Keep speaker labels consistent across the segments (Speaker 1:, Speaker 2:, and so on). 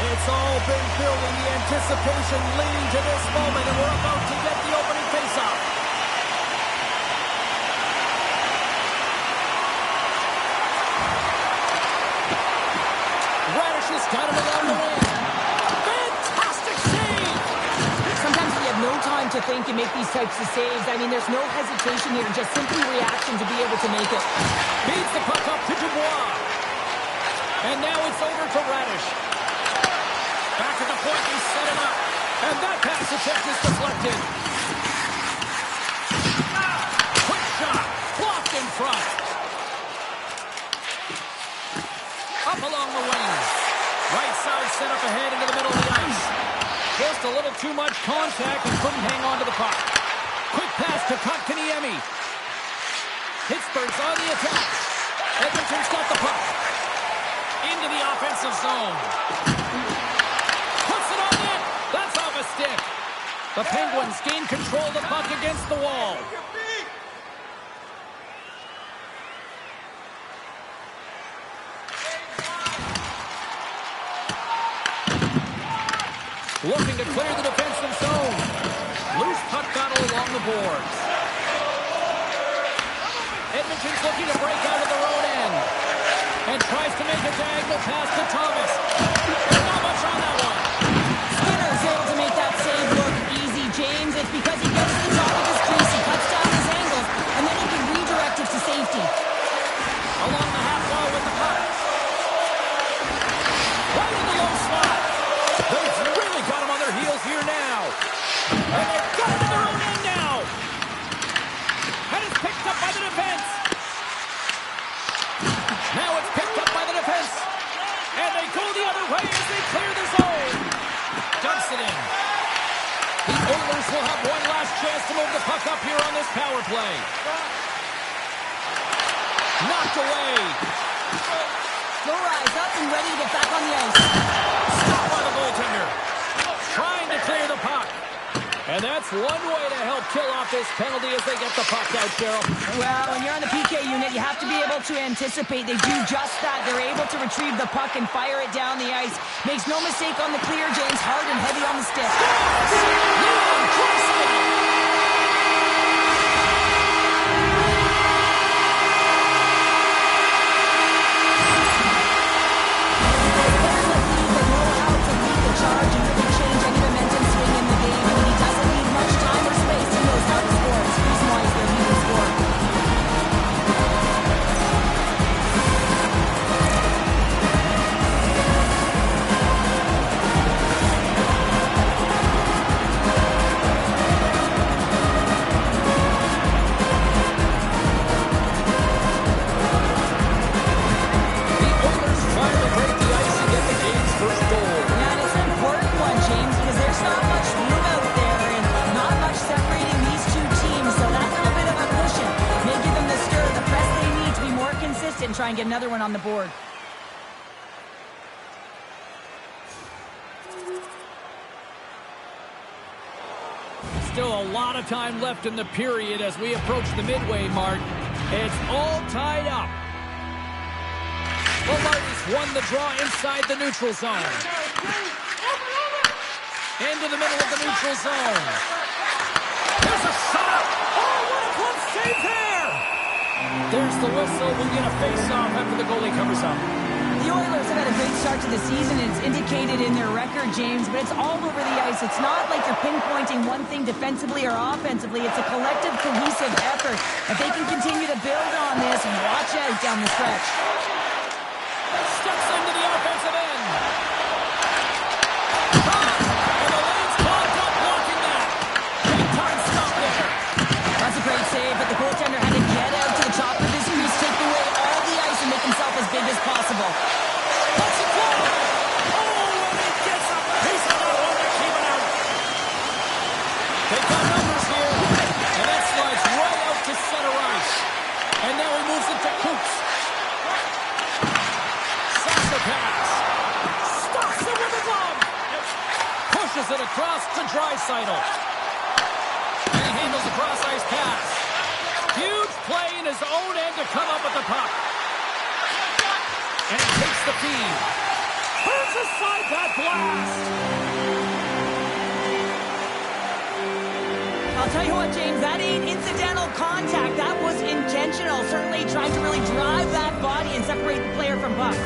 Speaker 1: It's all been building, the anticipation leading to this moment, and we're about to get the opening faceoff. Radish has got it along the wing. Fantastic save!
Speaker 2: Sometimes we have no time to think and make these types of saves. I mean, there's no hesitation here, just simply reaction to be able to make it.
Speaker 1: Beats the puck up to Dubois. And now it's over to Radish. Back at the point, he set it up. And that pass attempt is deflected. Quick shot. Blocked in front. Up along the wing. Right side set up ahead into the middle of the ice. Just a little too much contact and couldn't hang on to the puck. Quick pass to Kotkaniemi. Pittsburgh's on the attack. Edmonton's got the puck. Into the offensive zone. Stick. The Penguins gain control of the puck against the wall. Looking to clear the defensive zone. Loose puck battle along the boards. Edmonton's looking to break out of their own end. And tries to make a diagonal pass to Thomas. There's not much on that one.
Speaker 2: Skinner's able to make that save look easy, James. It's because he gets to the top of his crease, he cuts down his angles, and then he can redirect it to safety.
Speaker 1: Along the half wall with the puck. Right in the low slot. They've really got him on their heels here now. And they've got him in their own end now. And it's picked up by the defense. Now it's picked up by the defense. And they go the other way as they clear the zone. Dumps it in. The Oilers will have one last chance to move the puck up here on this power play. Knocked away.
Speaker 2: They'll rise up and ready to get back on the ice.
Speaker 1: Stopped by the goaltender. Trying to clear the puck. And that's one way to help kill off this penalty as they get the puck out, Cheryl.
Speaker 2: Well, when you're on the PK unit, you have to be able to anticipate. They do just that. They're able to retrieve the puck and fire it down the ice. Makes no mistake on the clear, James. Hard and heavy on the stick. Charge and really change any momentum swing in the game. I mean, he doesn't need much time or space. He knows how to score. It's the reason why he's their leading scorer.
Speaker 1: The Oilers trying to break the ice and get the game's first goal.
Speaker 2: Yeah, and it's an important one, James, because there's not much room out there and not much separating these two teams. So that little bit of a cushion may give them the stir, the press they need to be more consistent and try and get another one on the board.
Speaker 1: Still a lot of time left in the period as we approach the midway mark. It's all tied up. The Marlies won the draw inside the neutral zone. Into the middle of the neutral zone. There's a shot. Oh, what a glove save there! There's hears the whistle, we'll get a face-off after the goalie covers up.
Speaker 2: The Oilers have had a great start to the season. It's indicated in their record, James, but it's all over the ice. It's not like you're pinpointing one thing defensively or offensively. It's a collective, cohesive effort. If they can continue to build on this, watch out down the stretch.
Speaker 1: Steps into the offensive end. And the lane's clogged up blocking that. Big time stop there.
Speaker 2: That's a great save, but the goaltender had to get out to the top of his crease, take away all the ice, and make himself as big as possible.
Speaker 1: Let's it fly. Oh, and he gets a piece of that one to keep it out. They've got numbers here, and that slides right out to center ice. And now he moves it to Coops. Sasser pass. Stops it with a glove. Pushes it across to Draisaitl. And he handles a cross-ice pass. Huge play in his own end to come up with the puck. And he takes the feed. Turns aside that blast.
Speaker 2: I'll tell you what, James, that ain't incidental contact. That was intentional. Certainly trying to really drive that body and separate the player from puck.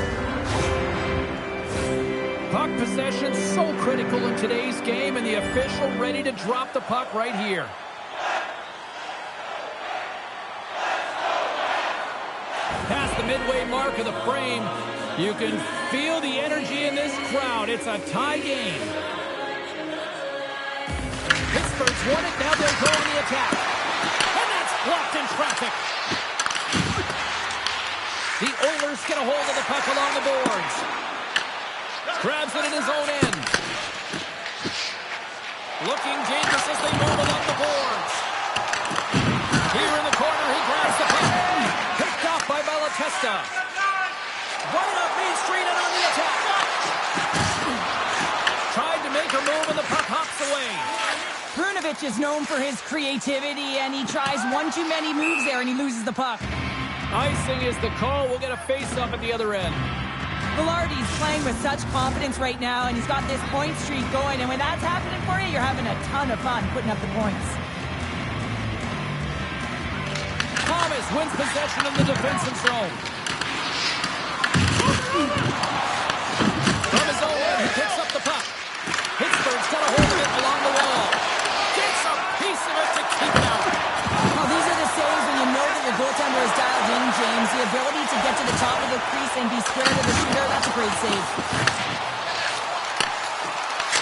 Speaker 1: Puck possession so critical in today's game, and the official ready to drop the puck right here. Past the midway mark of the frame, you can feel the energy in this crowd. It's a tie game. Pittsburgh's won it. Now they'll go on the attack. And that's blocked in traffic. The Oilers get a hold of the puck along the boards. Grabs it in his own end. Looking dangerous as they move along the boards. Here in the corner, he grabs the puck. Picked off by Malatesta. Right up Main Street and on the attack. Tried to make a move and the puck hops away.
Speaker 2: Brunovich is known for his creativity, and he tries one too many moves there, and he loses the puck.
Speaker 1: Icing is the call. We'll get a face-off at the other end.
Speaker 2: Velarde's playing with such confidence right now, and he's got this point streak going, and when that's happening for you, you're having a ton of fun putting up the points.
Speaker 1: Thomas wins possession in the defensive zone. From his own end, he picks up the puck. Pittsburgh's got a hold of it along the wall. Gets a piece of it to keep it out.
Speaker 2: Well, these are the saves when you know that your goaltender is dialed in, James. The ability to get to the top of the crease and be square to the shooter, that's a great save.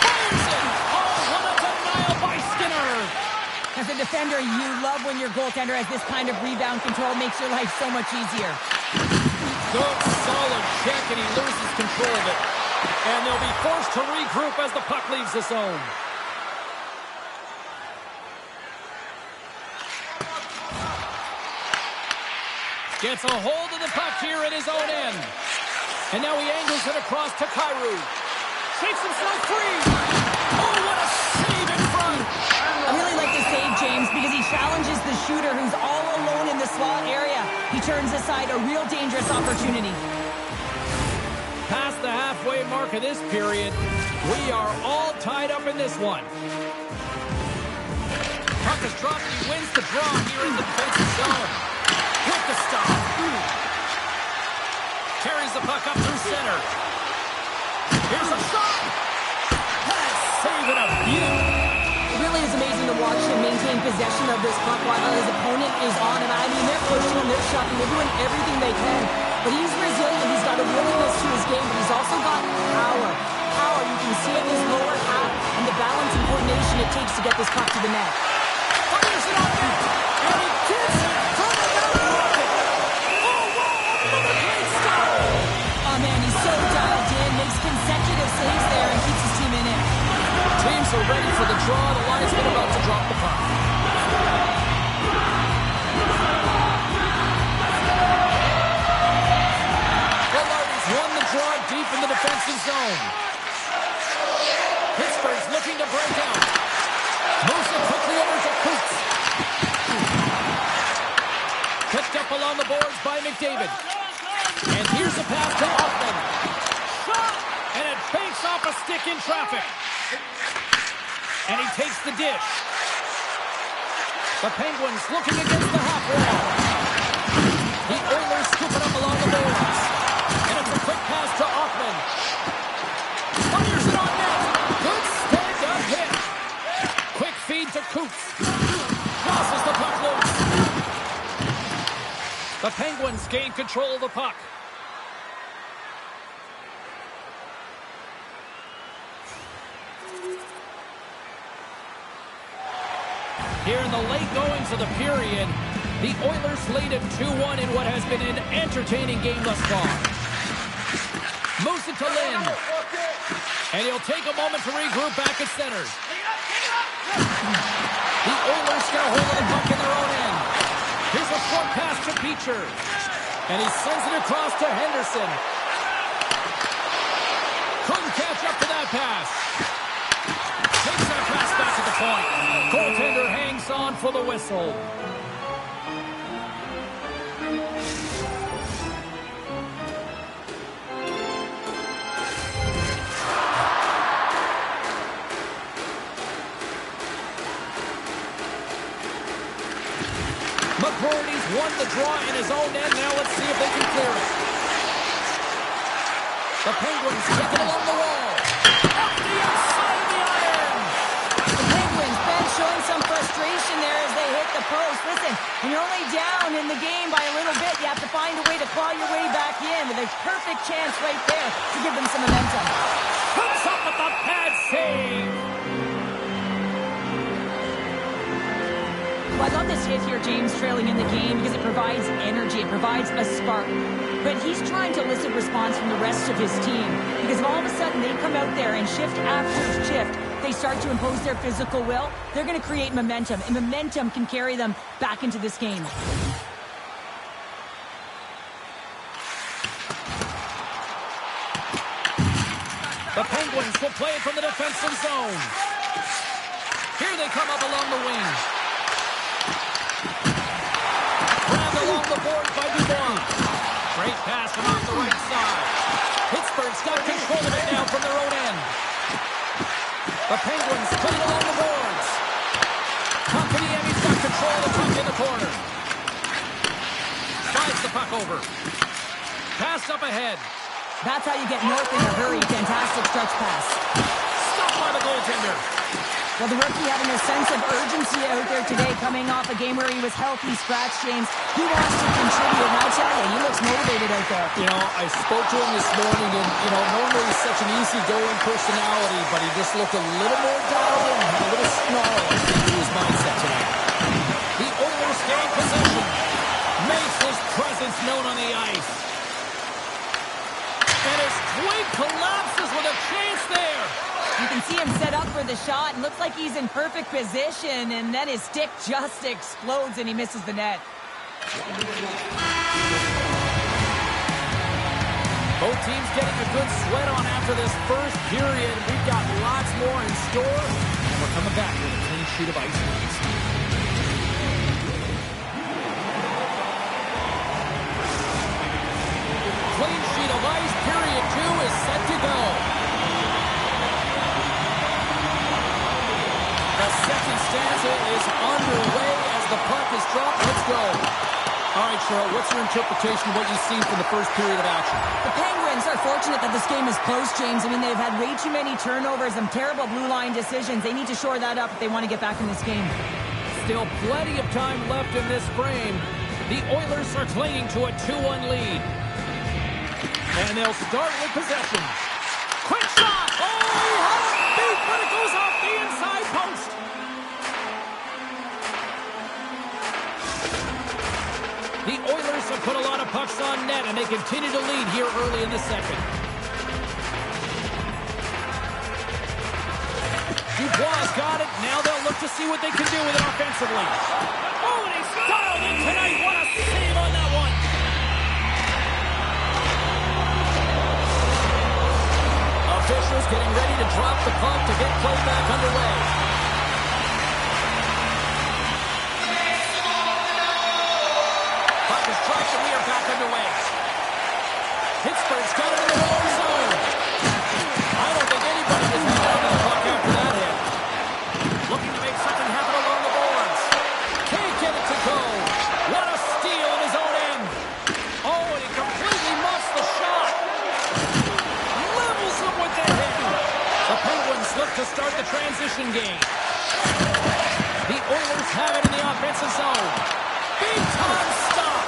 Speaker 1: Fires it! Oh, what a denial by Skinner!
Speaker 2: As a defender, you love when your goaltender has this kind of rebound control. Makes your life so much easier.
Speaker 1: Good, solid check, and he loses control of it. And they'll be forced to regroup as the puck leaves the zone. Gets a hold of the puck here in his own end. And now he angles it across to Kyrou. Shakes himself free. Oh, what a save in front.
Speaker 2: I really like this save, James, because he challenges the shooter who's all alone in the slot area. He turns aside a real dangerous opportunity.
Speaker 1: Past the halfway mark of this period, we are all tied up in this one. Puck is dropped. He wins the draw here in the defensive zone. With the stop. Carries the puck up through center. Here's a shot. That save it up.
Speaker 2: It really is amazing to watch him maintain possession of this puck while his opponent is on him. I mean, they're pushing him, they're shoving, they're doing everything they can. But he's resilient. He's got a willingness to his game, but he's also got power. Power, you can see it in his lower half and the balance and coordination it takes to get this puck to the net.
Speaker 1: Fires it on net. And he gets it from the rocket. Oh, wow, another great stop.
Speaker 2: Oh, man, he's so dialed in, makes consecutive saves there and keeps his team in it.
Speaker 1: Teams are ready for the draw. The linesman about to drop the puck. Velarde's won the draw deep in the defensive zone. Pittsburgh's looking to break out. Moves it quickly over to Coops. Picked up along the boards by McDavid. And here's a pass to Hoffman. Shot! And it fakes off a stick in traffic. And he takes the dish. The Penguins looking against the half wall. The Oilers scoop it up along the boards. And it's a quick pass to Offman. Fires it on net. Good stand-up hit. Quick feed to Coots. Crosses the puck loose. The Penguins gain control of the puck. Here in the late goings of the period, the Oilers lead it 2-1 in what has been an entertaining game thus far. Moves it to Lynn. And he'll take a moment to regroup back at center. The Oilers get a hold of the puck in their own end. Here's a short pass to Beecher. And he sends it across to Henderson. Couldn't catch up to that pass. Takes that pass back at the point. Goaltender hangs on for the whistle. McGroarty's won the draw in his own end. Now let's see if they can clear it. The Penguins kick it along the wall. Up the outside of the iron.
Speaker 2: The Penguins bench showing some frustration there as they hit the post. Listen, when you're only down in the game by a little bit, you have to find a way to claw your way back in. With a perfect chance right there to give them some momentum.
Speaker 1: Puts up with the pad save.
Speaker 2: Well, I love this hit here, James, trailing in the game because it provides energy. It provides a spark. But he's trying to elicit response from the rest of his team because if all of a sudden they come out there and shift after shift, they start to impose their physical will, they're going to create momentum, and momentum can carry them back into this game.
Speaker 1: The Penguins will play it from the defensive zone. Here they come up along the wing. Grabbed along the board by Dubois. Great pass from off the right side. Pittsburgh's got control of it now from their own end. The Penguins put it along the boards. Kotkaniemi's got control of the puck in the corner. Slides the puck over. Pass up ahead.
Speaker 2: That's how you get north in a hurry. Fantastic stretch pass.
Speaker 1: Stopped by the goaltender.
Speaker 2: Well, the rookie having a sense of urgency out there today, coming off a game where he was healthy scratch, James. He wants to contribute, and I tell you, he looks motivated out there.
Speaker 3: You know, I spoke to him this morning, and, normally he's such an easygoing personality, but he just looked a little more dialed in, a little snarl to his mindset tonight.
Speaker 1: The Oilers gain possession. Makes his presence known on the ice. And his twig collapses with a chance there.
Speaker 2: You can see him set up for the shot, and looks like he's in perfect position, and then his stick just explodes, and he misses the net.
Speaker 1: Both teams getting a good sweat on after this first period. We've got lots more in store, and we're coming back with a clean sheet of ice. Clean sheet of ice, period 2 is set to go. The second stanza is underway as the puck is dropped. Let's go.
Speaker 3: All right, Cheryl, what's your interpretation of what you've seen from the first period of action?
Speaker 2: The Penguins are fortunate that this game is close, James. I mean, they've had way too many turnovers, some terrible blue line decisions. They need to shore that up if they want to get back in this game.
Speaker 1: Still plenty of time left in this frame. The Oilers are clinging to a 2-1 lead. And they'll start with possession. Quick shot! Oh, he has it beat, but it goes off the inside post. The Oilers have put a lot of pucks on net, and they continue to lead here early in the second. Dubois got it. Now they'll look to see what they can do with it offensively. Oh, and he's dialed in tonight. What a save on that one. Officials getting ready to drop the puck to get play back underway. Puck is dropped and we are back underway. Pittsburgh's got it in the wrong zone. I don't think anybody was held out of the puck after that hit. Looking to make something happen along the boards. Can't get it to go. What a steal in his own end. possession game. The Oilers have it in the offensive zone. Big time stop.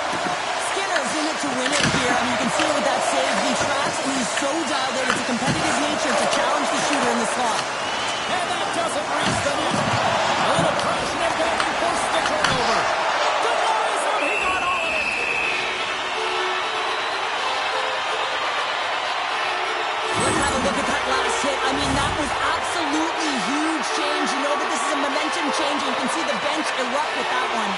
Speaker 2: Skinner's in it to win it here. I mean, you can see it with that save. He tracks, and he's so dialed in. It's a competitive nature to challenge the shooter in the slot.
Speaker 1: And that doesn't reach the net. A little crashing and banging forced the turnover. Denies him. He got all of it.
Speaker 2: Let's have a look at that last hit. I mean, that was absolutely huge change. You know that this is a momentum change, and you can see the bench erupt with that one.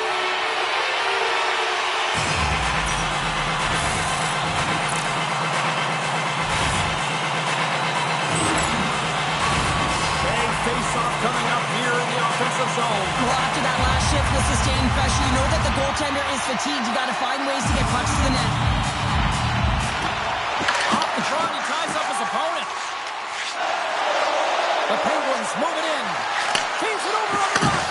Speaker 1: Big face-off coming up here in the offensive zone.
Speaker 2: Well, after that last shift, the sustained pressure, you know that the goaltender is fatigued. You got to find ways to get pucks to the net.
Speaker 1: Off the draw, he ties up his opponent. The Penguins move it in. Feeds it over on the run.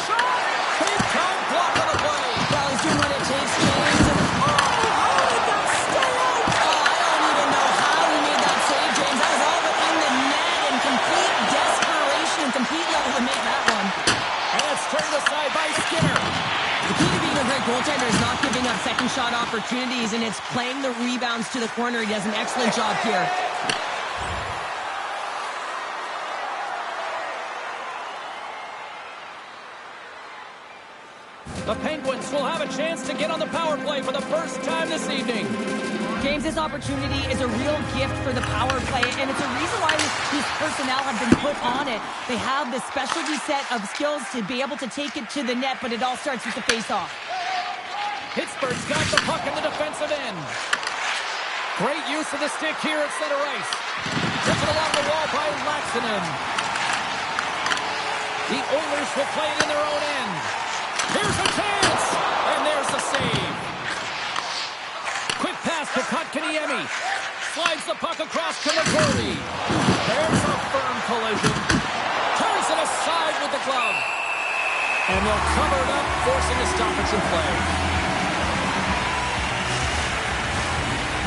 Speaker 1: Shot! Big time block on the play.
Speaker 2: Well, he's doing what it takes, James. And how did that stay out? I don't even know how he made that save, James. That was all within the net in complete desperation and complete level to make that one.
Speaker 1: And it's turned aside by Skinner.
Speaker 2: The key to being a great goaltender is not giving up second shot opportunities, and it's playing the rebounds to the corner. He does an excellent job here.
Speaker 1: The Penguins will have a chance to get on the power play for the first time this evening.
Speaker 2: James, this opportunity is a real gift for the power play, and it's a reason why these personnel have been put on it. They have this specialty set of skills to be able to take it to the net, but it all starts with the face-off.
Speaker 1: Pittsburgh's got the puck in the defensive end. Great use of the stick here at center ice. Taken along the wall by Laxinen. The Oilers will play it in their own end. Here's a chance! And there's the save. Quick pass to Kotkaniemi. Slides the puck across to McCurry. There's a firm collision. Turns it aside with the glove. And they'll cover it up, forcing a stoppage in play.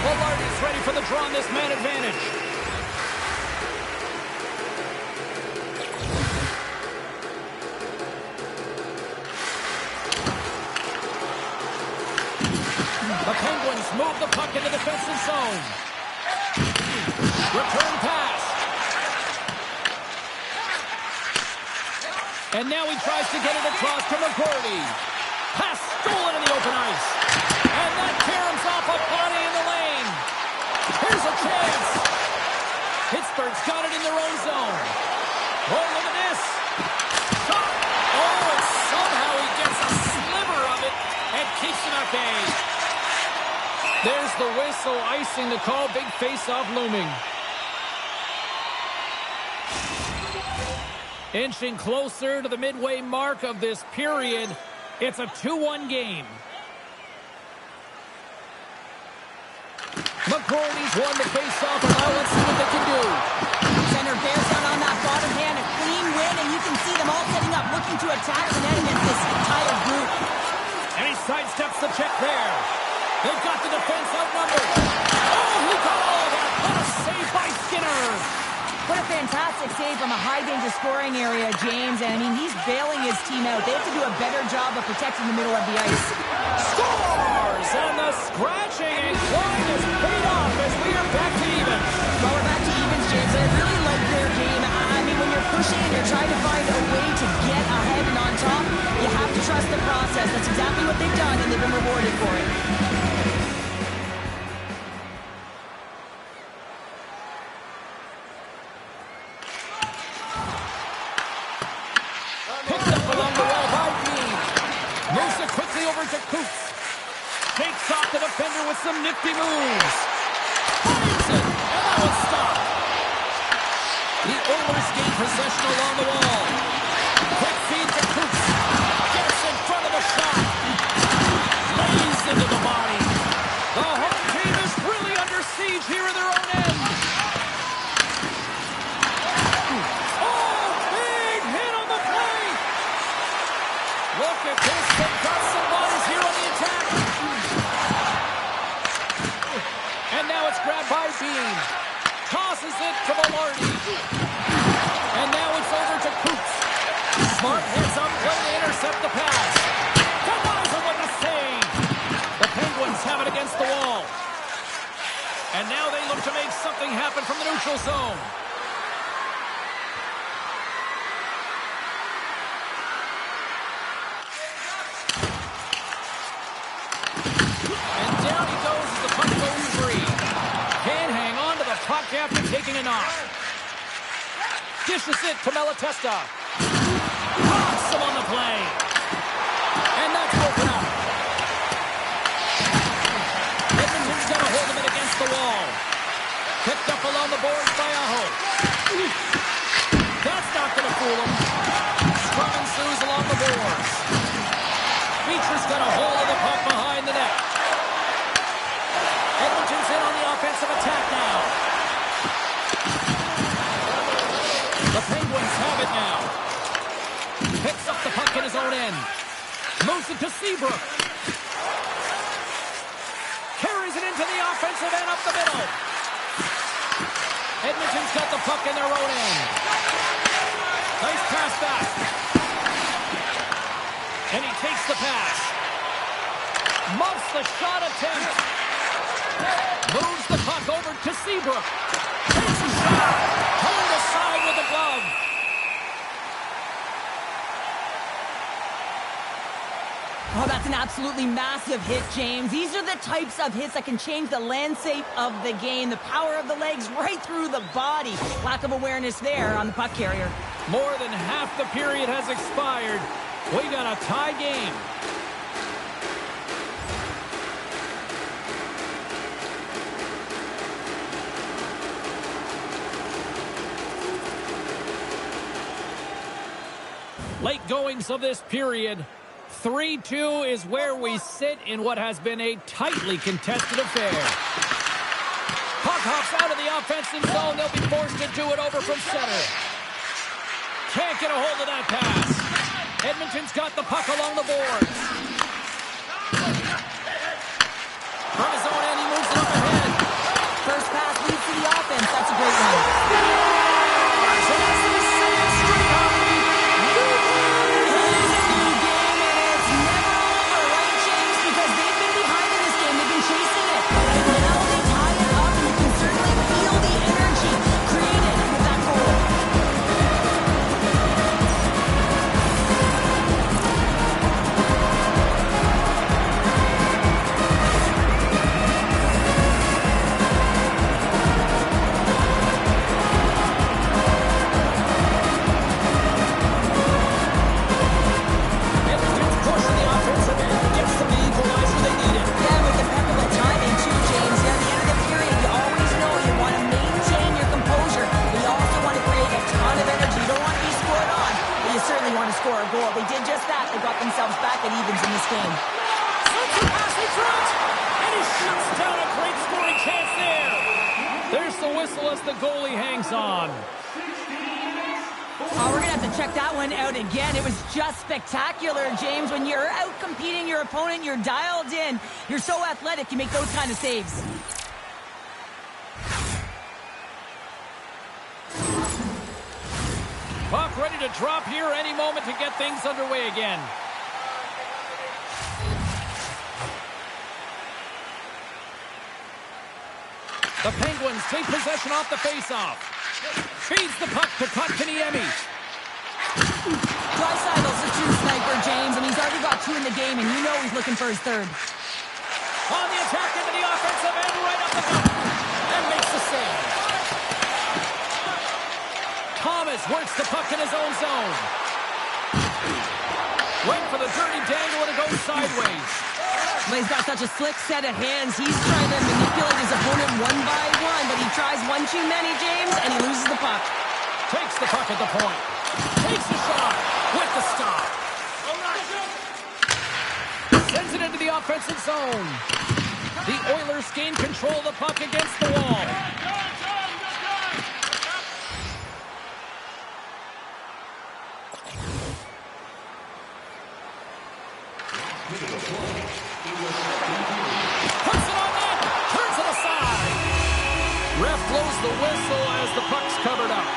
Speaker 1: Velarde's ready for the draw on this man advantage. The Penguins move the puck in the defensive zone. Return pass. And now he tries to get it across to McCurdy. Pass stolen in the open ice. And that caroms off a body in the lane. Here's a chance. Pittsburgh's got it in their own zone. Oh, look at this. Shot. Oh, and somehow he gets a sliver of it and keeps it at bay. There's the whistle, icing the call. Big face-off looming. Inching closer to the midway mark of this period. It's a 2-1 game. McCordy's won the face-off, and now let's see what they can do.
Speaker 2: Center bears down on that bottom hand. A clean win, and you can see them all setting up, looking to attack the net against this entire group.
Speaker 1: And he sidesteps the check there. They've got the defense outnumbered. Oh, he got all of that. What a save by Skinner.
Speaker 2: What a fantastic save from a high-danger scoring area, James. And, I mean, he's bailing his team out. They have to do a better job of protecting the middle of the ice.
Speaker 1: Scores! And the scratching and clawing is paid off as we are back to even.
Speaker 2: Well, we're back to evens, James. I really like their game. I mean, when you're pushing and you're trying to find a way to get ahead and on top, you have to trust the process. That's exactly what they've done, and they've been rewarded for it.
Speaker 1: Takes off the defender with some nifty moves. Fires it, and now it's stopped. The Oilers gain possession along the wall. Quick feed to Coops. Gets in front of the shot. Lays into the body. The home team is really under siege here in their own end. Oh, big hit on the play. Look at this. They've got some bodies here on the attack. And now it's grabbed by Bean. Tosses it to Velarde. And now it's over to Smart heads up, play to intercept the pass. Denies him with a save. The Penguins have it against the wall. And now they look to make something happen from the neutral zone. And down he goes as the puck goes free. Can't hang on to the puck after taking a knock. Dishes it to Malatesta. Pops him on the play. And that's broken up. Edmonton's got a hold of it against the wall. Picked up along the boards by Aho. That's not going to fool him. Scrum ensues along the boards. Beecher's got a hold of the puck behind the net. Edmonton's in on the offensive attack now. The Penguins have it now. Picks up the puck in his own end. Moves it to Seabrook. Carries it into the offensive end up the middle. Edmonton's got the puck in their own end. Nice pass back. And he takes the pass. Muffs the shot attempt. Moves the puck over to Seabrook. Takes a shot. Pulled aside with a glove.
Speaker 2: Oh, that's an absolutely massive hit, James. These are the types of hits that can change the landscape of the game. The power of the legs right through the body. Lack of awareness there on the puck carrier.
Speaker 1: More than half the period has expired. We got a tie game. Late goings of this period. 3-2 is where we sit in what has been a tightly contested affair. Puck hops out of the offensive zone. They'll be forced to do it over from center. Can't get a hold of that pass. Edmonton's got the puck along the boards. From his own end, he moves it up ahead.
Speaker 2: First pass leads to the offense. That's a great one.
Speaker 1: As the goalie hangs on.
Speaker 2: Oh, we're going to have to check that one out again. It was just spectacular, James. When you're out competing your opponent, you're dialed in. You're so athletic, you make those kind of saves.
Speaker 1: Puck ready to drop here any moment to get things underway again. The Penguins take possession off the faceoff. Feeds the puck to Kotkaniemi.
Speaker 2: Dreisaitl's a true sniper, James, and he's already got 2 in the game, and you know he's looking for his third.
Speaker 1: On the attack into the offensive end, right up the gut. And makes the save. Thomas works the puck in his own zone. Wait for the dirty dangle and it goes sideways.
Speaker 2: Well, he's got such a slick set of hands. He's trying to manipulate his opponent one by one, but he tries one too many, James, and he loses the puck.
Speaker 1: Takes the puck at the point. Takes the shot with the stop. Sends it into the offensive zone. The Oilers gain control of the puck against the wall. Puts it on net. Turns it aside. Ref blows the whistle as the puck's covered up.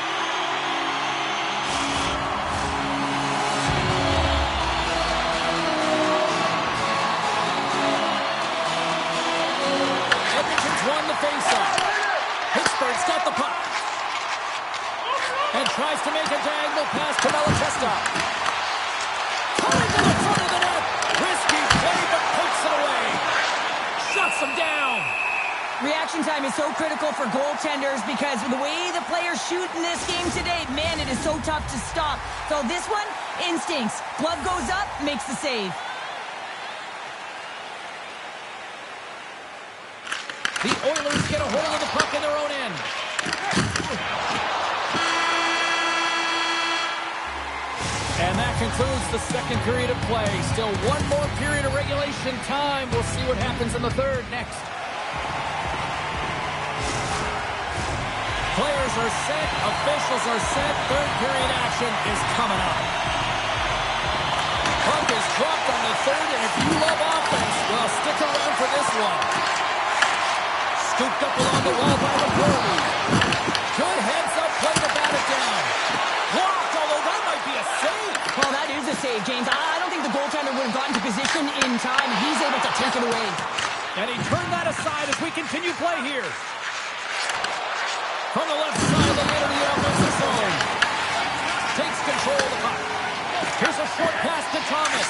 Speaker 2: reaction time is so critical for goaltenders because the way the players shoot in this game today, man, it is so tough to stop. So this one, instincts. Glove goes up, makes the save.
Speaker 1: The Oilers get a hold of the puck in their own end. And that concludes the second period of play. Still one more period of regulation time. We'll see what happens in the third next. Players are set. Officials are set. Third period action is coming up. Puck is dropped on the third, and if you love offense, well, stick around for this one. Scooped up along the wall by McCordy. Good heads-up play to bat it down. Blocked, although that might be a save.
Speaker 2: Well, that is a save, James. I don't think the goaltender would have gotten to position in time. He's able to take it away.
Speaker 1: And he turned that aside as we continue play here. From the left side of the net of the offensive zone. Takes control of the puck. Here's a short pass to Thomas.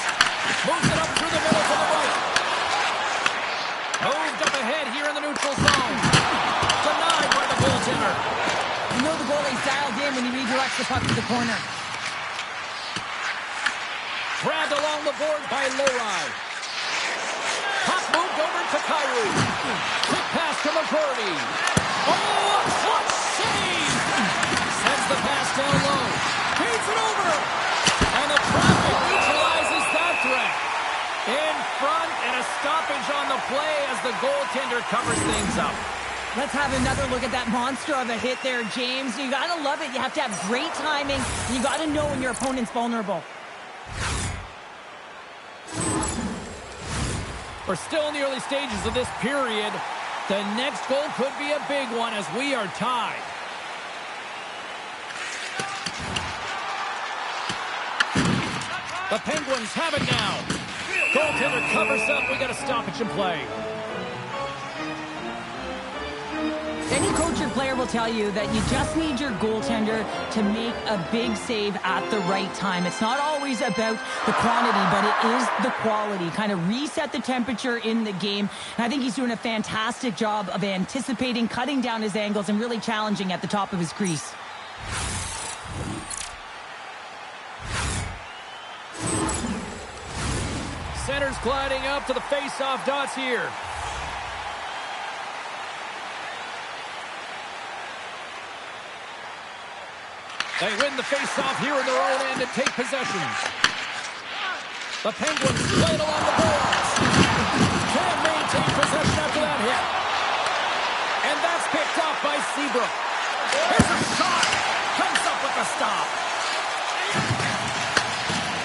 Speaker 1: Moves it up through the middle to the right. Moved up ahead here in the neutral zone. Denied by the goaltender.
Speaker 2: You know the goalie's dialed in when he redirects the puck to the corner.
Speaker 1: Grabbed along the board by Lowry. Puck moved over to Kyrou. Quick pass to McCurdy. Oh, a clutch save! Sends the pass down low. Feeds it over. And the traffic neutralizes that threat. In front, and a stoppage on the play as the goaltender covers things up.
Speaker 2: Let's have another look at that monster of a hit there, James. You gotta love it. You have to have great timing. You gotta know when your opponent's vulnerable.
Speaker 1: We're still in the early stages of this period. The next goal could be a big one as we are tied. The Penguins have it now. Goaltender covers up. We got a stoppage in play.
Speaker 2: Any coach or player will tell you that you just need your goaltender to make a big save at the right time. It's not always about the quantity, but it is the quality. Kind of reset the temperature in the game. And I think he's doing a fantastic job of anticipating, cutting down his angles, and really challenging at the top of his crease.
Speaker 1: Center's gliding up to the face-off dots here. They win the face-off here in their own end and take possession. The Penguins play it along the boards. Can't maintain possession after that hit. And that's picked off by Seabrook. Here's a shot. Comes up with a stop.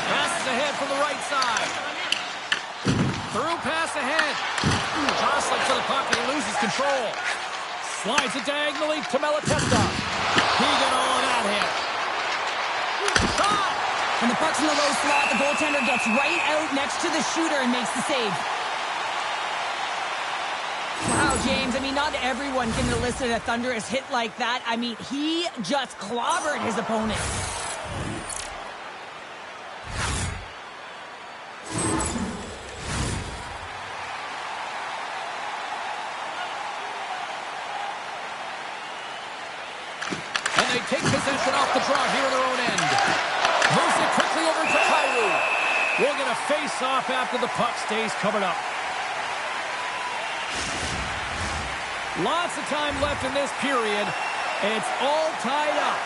Speaker 1: Passes ahead from the right side. Through pass ahead. Jostling for the puck and he loses control. Slides it diagonally to Malatesta. He got all of that hit. Shot!
Speaker 2: And the puck's in the low slot. The goaltender gets right out next to the shooter and makes the save. Wow, James. I mean, not everyone can elicit a thunderous hit like that. I mean, he just clobbered his opponent.
Speaker 1: They take possession off the draw here in their own end. Moves it quickly over to Kyrou. We'll get a face-off after the puck stays covered up. Lots of time left in this period. It's all tied up.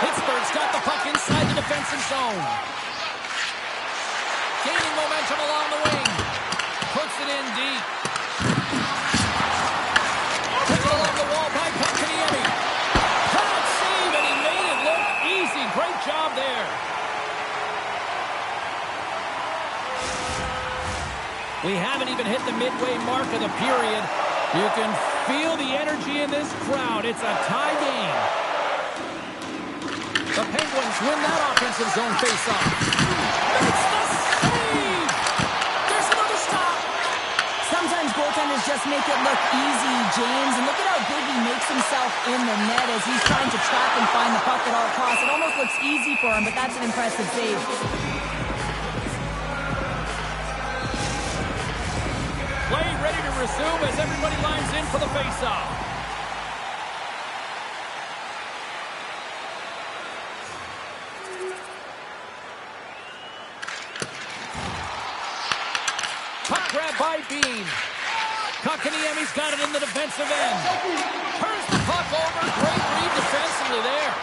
Speaker 1: Pittsburgh's got the puck inside the defensive zone. Gaining momentum along the wing. Puts it in deep. Taken along the wall by Kotkaniemi. Hard save, and he made it look easy. Great job there. We haven't even hit the midway mark of the period. You can feel the energy in this crowd. It's a tie game. The Penguins win that offensive zone faceoff. Makes the save! There's another stop!
Speaker 2: Sometimes goaltenders just make it look easy, James. And look at how big he makes himself in the net as he's trying to track and find the puck at all costs. It almost looks easy for him, but that's an impressive save.
Speaker 1: Play ready to resume as everybody lines in for the faceoff. Puck grab by Bean. Kotkaniemi's got it in the defensive end. Turns the puck over. Great read defensively there.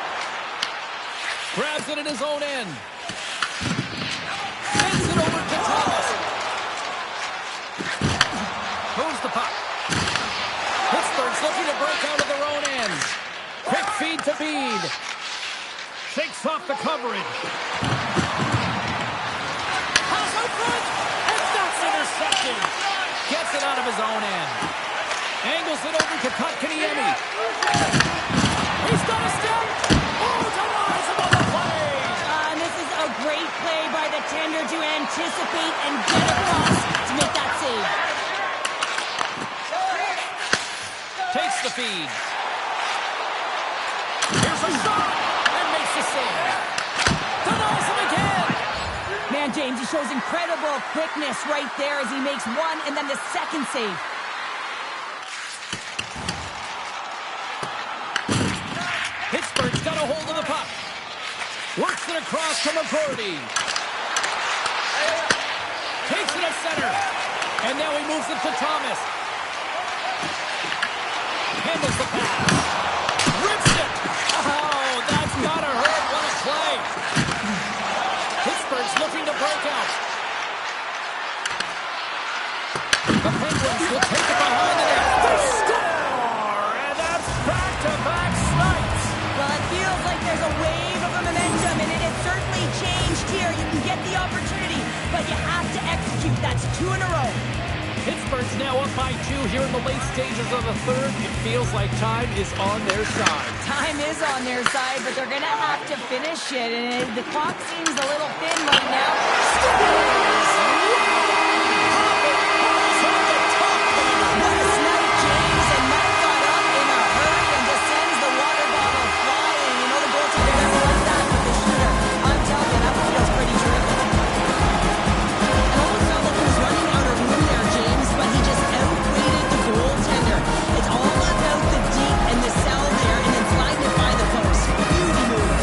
Speaker 1: Grabs it in his own end. Sends it over to Thomas. Moves the puck. Pittsburgh's looking to break out of their own end. Quick feed to Bede. Shakes off the coverage. Pass out front. And that's intercepted. Gets it out of his own end. Angles it over to Kotkaniemi. He's got a step. Oh, denies him on the play.
Speaker 2: This is a great play by the tender to anticipate and get across to make that save.
Speaker 1: Takes the feed. Here's a shot. And makes the save. Denies him again.
Speaker 2: Man, James, he shows incredible quickness right there as he makes one and then the second save.
Speaker 1: Pittsburgh's got a hold of the puck. Works it across to McGroarty. Takes it at center. And now he moves it to Thomas. Handles the pass. Rips it. Oh, that's gotta hurt. What a play. Pittsburgh's looking to break out. The Penguins will take it behind the net. They score! And that's back-to-back snipes.
Speaker 2: Well, it feels like there's a wave of momentum, and it has certainly changed here. You can get the opportunity, but you have to execute. That's 2 in a row.
Speaker 1: Pittsburgh's now up by 2 here in the late stages of the third. It feels like time is on their side.
Speaker 2: Time is on their side, but they're going to have to finish it, and the clock seems a little thin right now. What a snipe, James, and Matt got up in a hurry and just sends the water bottle flying. You know the goaltender doesn't like that with the shooter. I'm telling you, that one feels pretty terrific. It almost felt like he was running out of room there, James, but he just outweighted the goaltender. It's all about the deep and the cell there, and then sliding it by the post. Beauty move.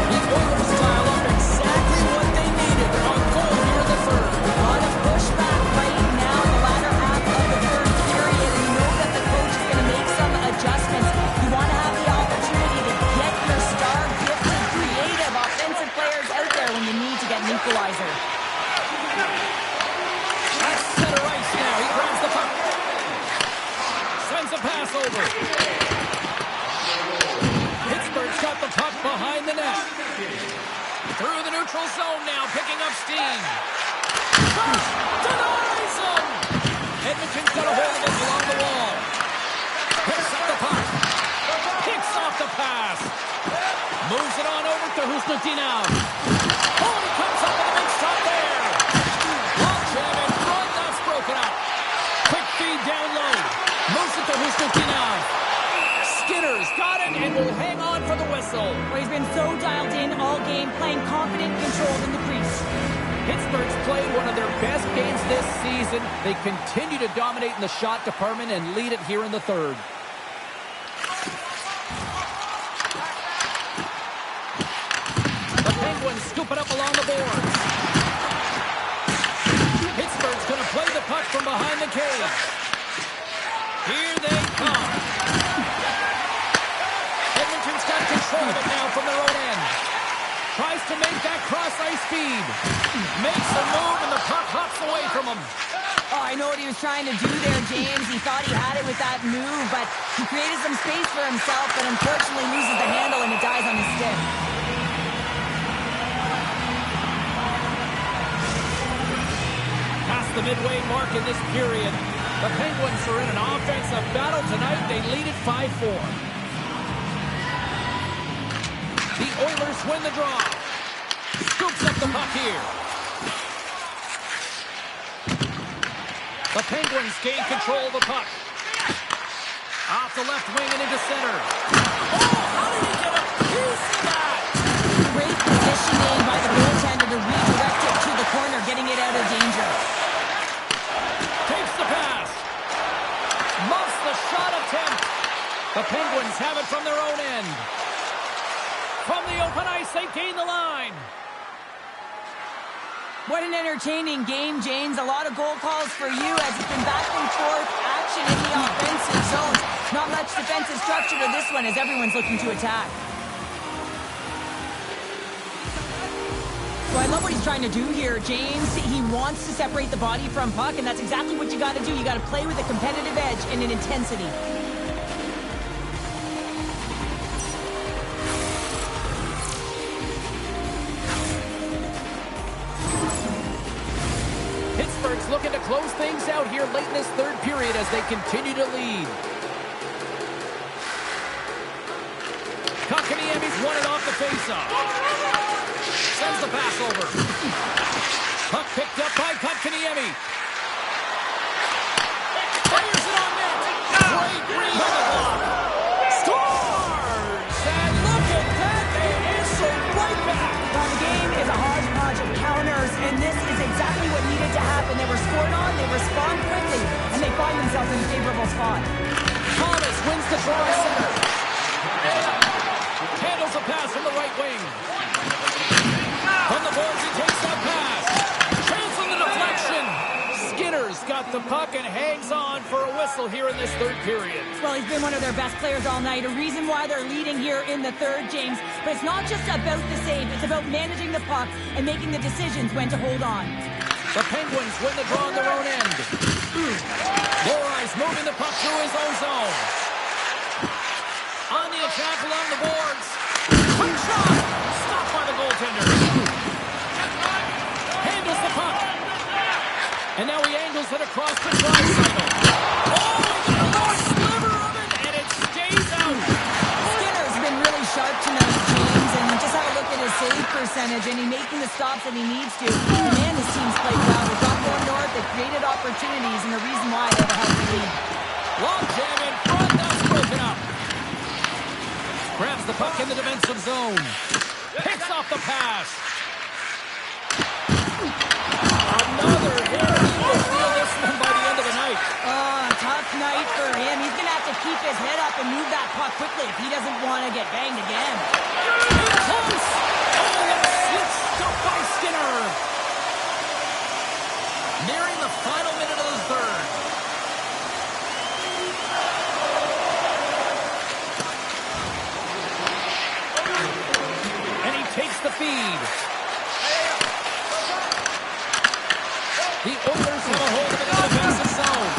Speaker 1: The Oilers dial up exactly what they needed on goal here in the third.
Speaker 2: On a pushback right now in the latter half of the third period, and you know that the coach is going to make some adjustments. You want to have the opportunity to get your star, gifted, creative, offensive players out there when you need to get an equalizer.
Speaker 1: That's center ice now. He grabs the puck. Sends a pass over. Pittsburgh's got the puck behind the net. Through the neutral zone now, picking up steam. Denies him! Edmonton's got a hold of it along the wall. Picks up the puck. Kicks off the pass. Moves it on over to Husnutdinov. Oh, he comes up with a big shot there. Long jab in front, that's broken up. Quick feed down low. Moves it to Husnutdinov. Skinner's got it and will hang on for the whistle.
Speaker 2: Well, he's been so dialed in all game, playing confident, controlled in the crease.
Speaker 1: Pittsburgh's played one of their best games this season. They continue to dominate in the shot department and lead it here in the third. The Penguins scoop it up along the boards. Pittsburgh's going to play the puck from behind the cage. Here they come. Edmonton's got control of it now from their own end. Tries to make that cross-ice feed. Makes a move, and the puck hops away from him.
Speaker 2: Oh, I know what he was trying to do there, James. He thought he had it with that move, but he created some space for himself, but unfortunately loses the handle and it dies on his stick.
Speaker 1: Past the midway mark in this period, the Penguins are in an offensive battle tonight. They lead it 5-4. The Oilers win the draw. Scoops up the puck here. The Penguins gain control of the puck. Off the left wing and into center. Oh, how did he get a piece of that?
Speaker 2: great positioning by the goaltender to redirect it to the corner, getting it out of danger.
Speaker 1: Takes the pass. Muffs the shot attempt. The Penguins have it from their own end. From the open ice, they gain the line.
Speaker 2: What an entertaining game, James. A lot of goal calls for you as it's been back and forth action in the offensive zones. Not much defensive structure to this one as everyone's looking to attack. So I love what he's trying to do here, James. He wants to separate the body from puck, and that's exactly what you got to do. You got to play with a competitive edge and an intensity.
Speaker 1: Pittsburgh's looking to close things out here late in this third period as they continue to lead. Kotkaniemi's won it off the faceoff. Sends the pass over. Puck picked up by Kotkaniemi. Fires it on net. Great read on the block. Scores! And look at that. They answer right back.
Speaker 2: Well, the game is a hodgepodge of counters, and this is exactly what needed to happen. They were scored on, they respond quickly, and they find themselves in a favorable spot.
Speaker 1: Thomas wins the draw center. Handles a pass from the right wing. From the boards, he takes that pass. Chance on the deflection. Skinner's got the puck and hangs on for a whistle here in this third period.
Speaker 2: Well, he's been one of their best players all night. A reason why they're leading here in the third, James. But it's not just about the save. It's about managing the puck and making the decisions when to hold on.
Speaker 1: The Penguins win the draw on their own end. Lohrein's moving the puck through his own zone. On the attack along the boards. Quick shot! Stopped by the goaltender. Handles the puck. And now he angles it across the tricycle. Oh, he got a little sliver of it, and it stays out.
Speaker 2: Skinner's been really sharp tonight, James, and just have a look at his save percentage, and he's making the stops that he needs to. Man, this team's played well. They've got going north, they've created opportunities, and the reason why they have a healthy lead.
Speaker 1: Long jam in front, that's broken up. Grabs the puck in the defensive zone. Picks off the pass. Another hit. He will steal this one by the end of the night.
Speaker 2: Tough night for him. He's going to have to keep his head up and move that puck quickly if he doesn't want to get banged again.
Speaker 1: Close. Oh, that's switched up by Skinner. Nearing the final minute of the third. And he takes the feed. The Oilers have a hold of it in the defensive zone.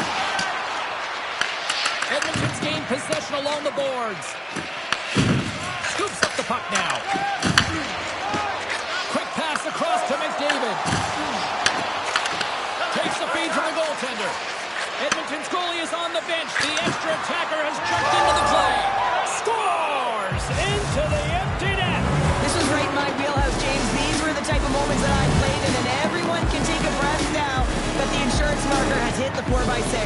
Speaker 1: Edmonton's gained possession along the boards. Scoops up the puck now. Quick pass across to McDavid. Takes the feed from the goaltender. Edmonton's goalie is on the bench. The extra attacker has jumped into the play. Scores into the empty net.
Speaker 2: This was right in my wheelhouse, James. These were the type of moments that I played in, and everyone can take a breath now that the insurance marker has hit the 4x6.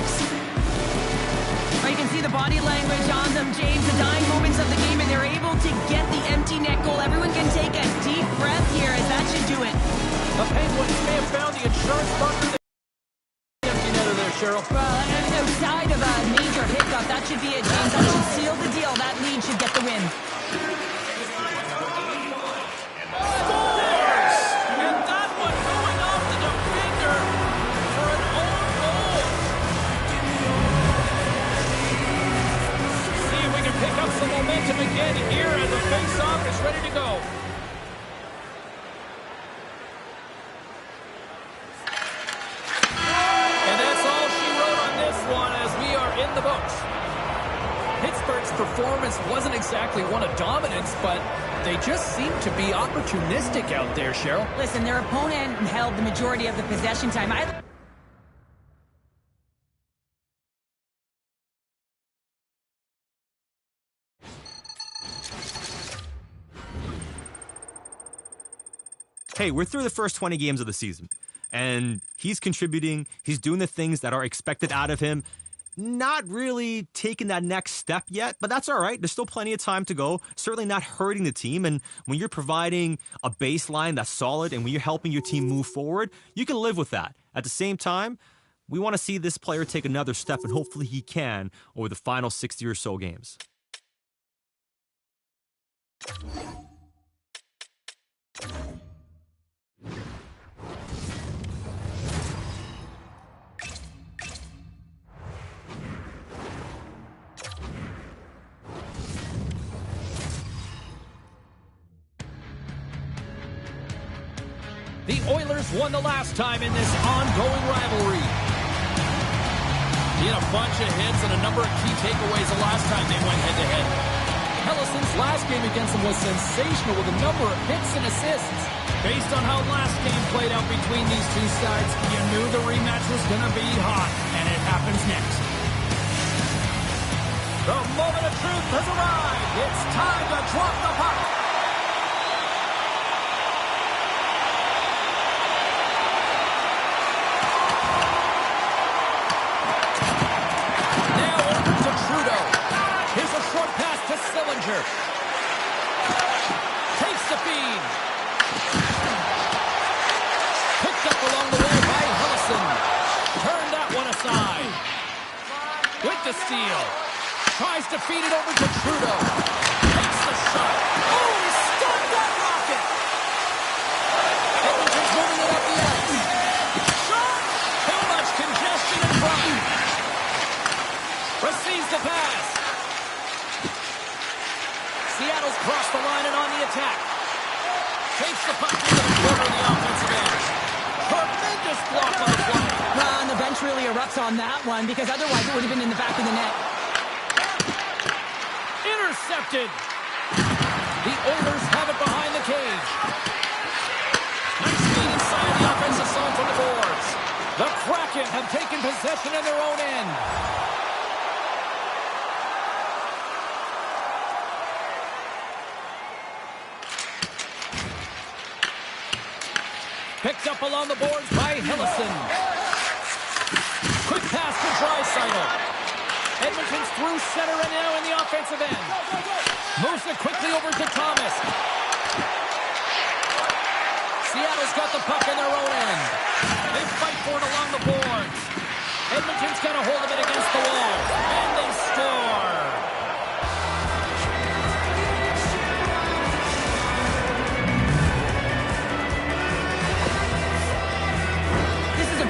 Speaker 2: You can see the body language on them, James, the dying moments of the game, and they're able to get the empty net goal. Everyone can take a deep breath here, as that should do it.
Speaker 1: The Penguins may have found the insurance marker. The empty netter there, Cheryl.
Speaker 2: Well, outside of a major hiccup, that should be it, James. That should seal the deal. That lead should get the win.
Speaker 1: Scores! And that one going off the defender for an own goal. See if we can pick up some momentum again here as the face-off is ready to go. And that's all she wrote on this one as we are in the books. Pittsburgh's performance wasn't exactly one of dominance, but they just seemed to be opportunistic out there, Cheryl.
Speaker 2: Listen, their opponent held the majority of the possession time.
Speaker 4: Hey, we're through the first 20 games of the season, and he's contributing. He's doing the things that are expected out of him. not really taking that next step yet, but that's all right. There's still plenty of time to go. Certainly not hurting the team. And when you're providing a baseline that's solid and when you're helping your team move forward, you can live with that. At the same time, we want to see this player take another step, and hopefully he can over the final 60 or so games.
Speaker 1: The Oilers won the last time in this ongoing rivalry. He had a bunch of hits and a number of key takeaways the last time they went head-to-head.
Speaker 3: Hellison's last game against him was sensational with a number of hits and assists.
Speaker 1: Based on how last game played out between these two sides, you knew the rematch was going to be hot, and it happens next. The moment of truth has arrived. It's time to drop the puck. Takes the feed. Picked up along the way by Hellison. Turned that one aside. With the steal. Tries to feed it over to Trudeau. Takes the shot. Oh, he stopped that rocket. Edmonton's moving it up the ice. Shot. Too much congestion in front. Receives the pass. Seattle's crossed the line and on the attack. Takes the puck into the corner of the offensive end. Tremendous block on the play.
Speaker 2: Well, and the bench really erupts on that one because otherwise it would have been in the back of the net.
Speaker 1: Intercepted. The Oilers have it behind the cage. Nice feed inside the offensive zone from the boards. The Kraken have taken possession in their own end. Picked up along the boards by Hellison. Quick pass to Draisaitl. Edmonton's through center and now in the offensive end. Moves it quickly over to Thomas. Seattle's got the puck in their own end. They fight for it along the boards. Edmonton's got a hold of it against the wall. And they score.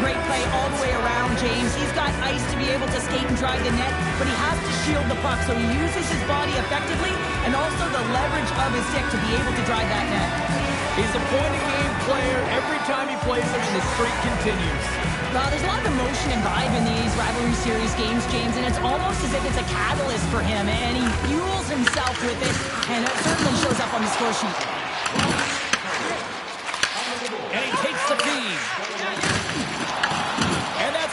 Speaker 2: Great play all the way around, James. He's got ice to be able to skate and drive the net, but he has to shield the puck, so he uses his body effectively and also the leverage of his stick to be able to drive that net.
Speaker 1: He's a point-of-game player every time he plays it, and the streak continues.
Speaker 2: Well, there's a lot of emotion and vibe in these rivalry series games, James, and it's almost as if it's a catalyst for him, and he fuels himself with it, and it certainly shows up on the score sheet.
Speaker 1: And he takes the feed.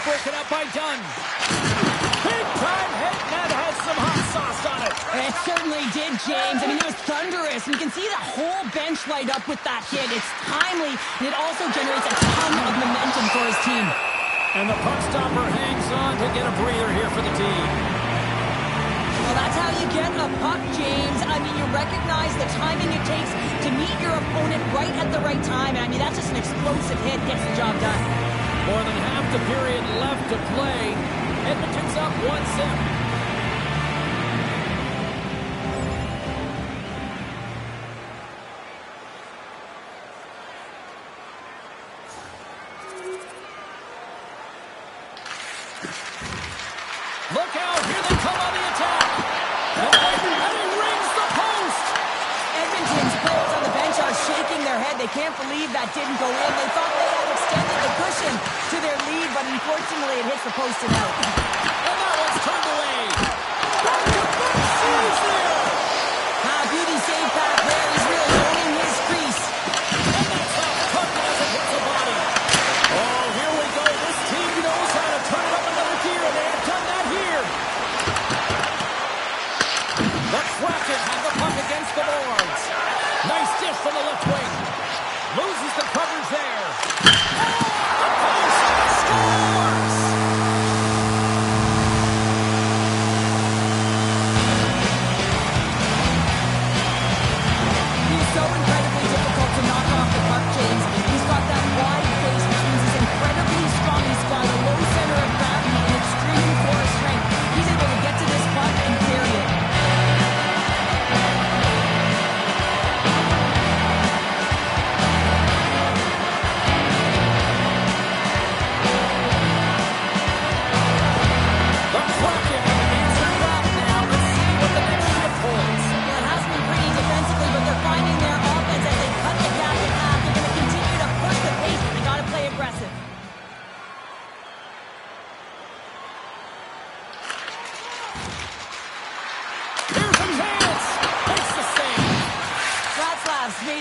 Speaker 1: Broken up by Dunn. Big time hit that has some hot sauce on it.
Speaker 2: It certainly did, James. I mean, it was thunderous. And you can see the whole bench light up with that hit. It's timely, and it also generates a ton of momentum for his team.
Speaker 1: And the puck stopper hangs on to get a breather here for the team.
Speaker 2: Well, that's how you get a puck, James. I mean, you recognize the timing it takes to meet your opponent right at the right time. And I mean, that's just an explosive hit. Gets the job done.
Speaker 1: More than half the period left to play. Edmonton's up 1-0. Look out, here they come on the attack. And he rings the post.
Speaker 2: Edmonton's players on the bench are shaking their head. They can't believe that didn't go in. They thought they had extended the cushion to their lead, but unfortunately it hits the post and out.
Speaker 1: And that one's turned away. Back-to-back saves there.
Speaker 2: Beauty save back there. He's really owning his crease.
Speaker 1: And that's how Cook as it hits the body. Oh, here we go. This team knows how to turn it up another gear, and they have done that here. The Kraken have the puck against the boards. Nice dish from the left wing. Loses the coverage there. Oh, the post scores!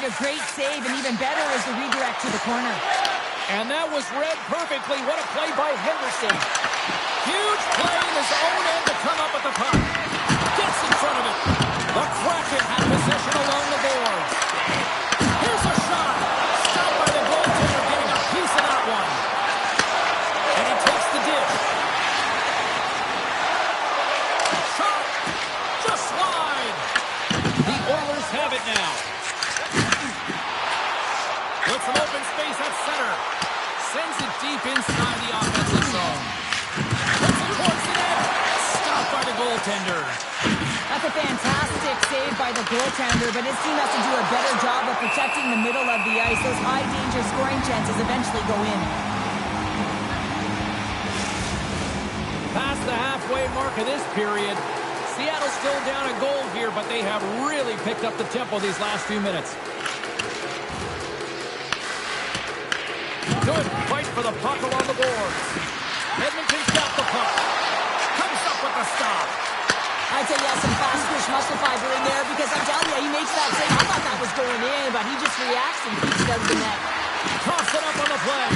Speaker 2: made a great save, and even better is the redirect to the corner.
Speaker 1: And that was read perfectly. What a play by Henderson. Huge play in his own end to come up with the puck. Gets in front of it. The Kraken have possession along the boards. Here's a shot. Stopped by the goaltender, getting a piece of that one. And he takes the dish. Shot. Just wide. The Oilers have it now. With some open space at center. Sends it deep inside the offensive zone. Puts it towards the net. Stopped by the goaltender.
Speaker 2: That's a fantastic save by the goaltender, but his team has to do a better job of protecting the middle of the ice. Those high-danger scoring chances eventually go in.
Speaker 1: Past the halfway mark of this period. Seattle's still down a goal here, but they have really picked up the tempo these last few minutes. Good fight for the puck along the boards. Edmonton's got the puck. Comes up with the stop.
Speaker 2: I'd say he has some fast push muscle fiber in there, because I'm telling you, he makes that save. I thought that was going in, but he just reacts and keeps it out of the net.
Speaker 1: Toss it up on the play.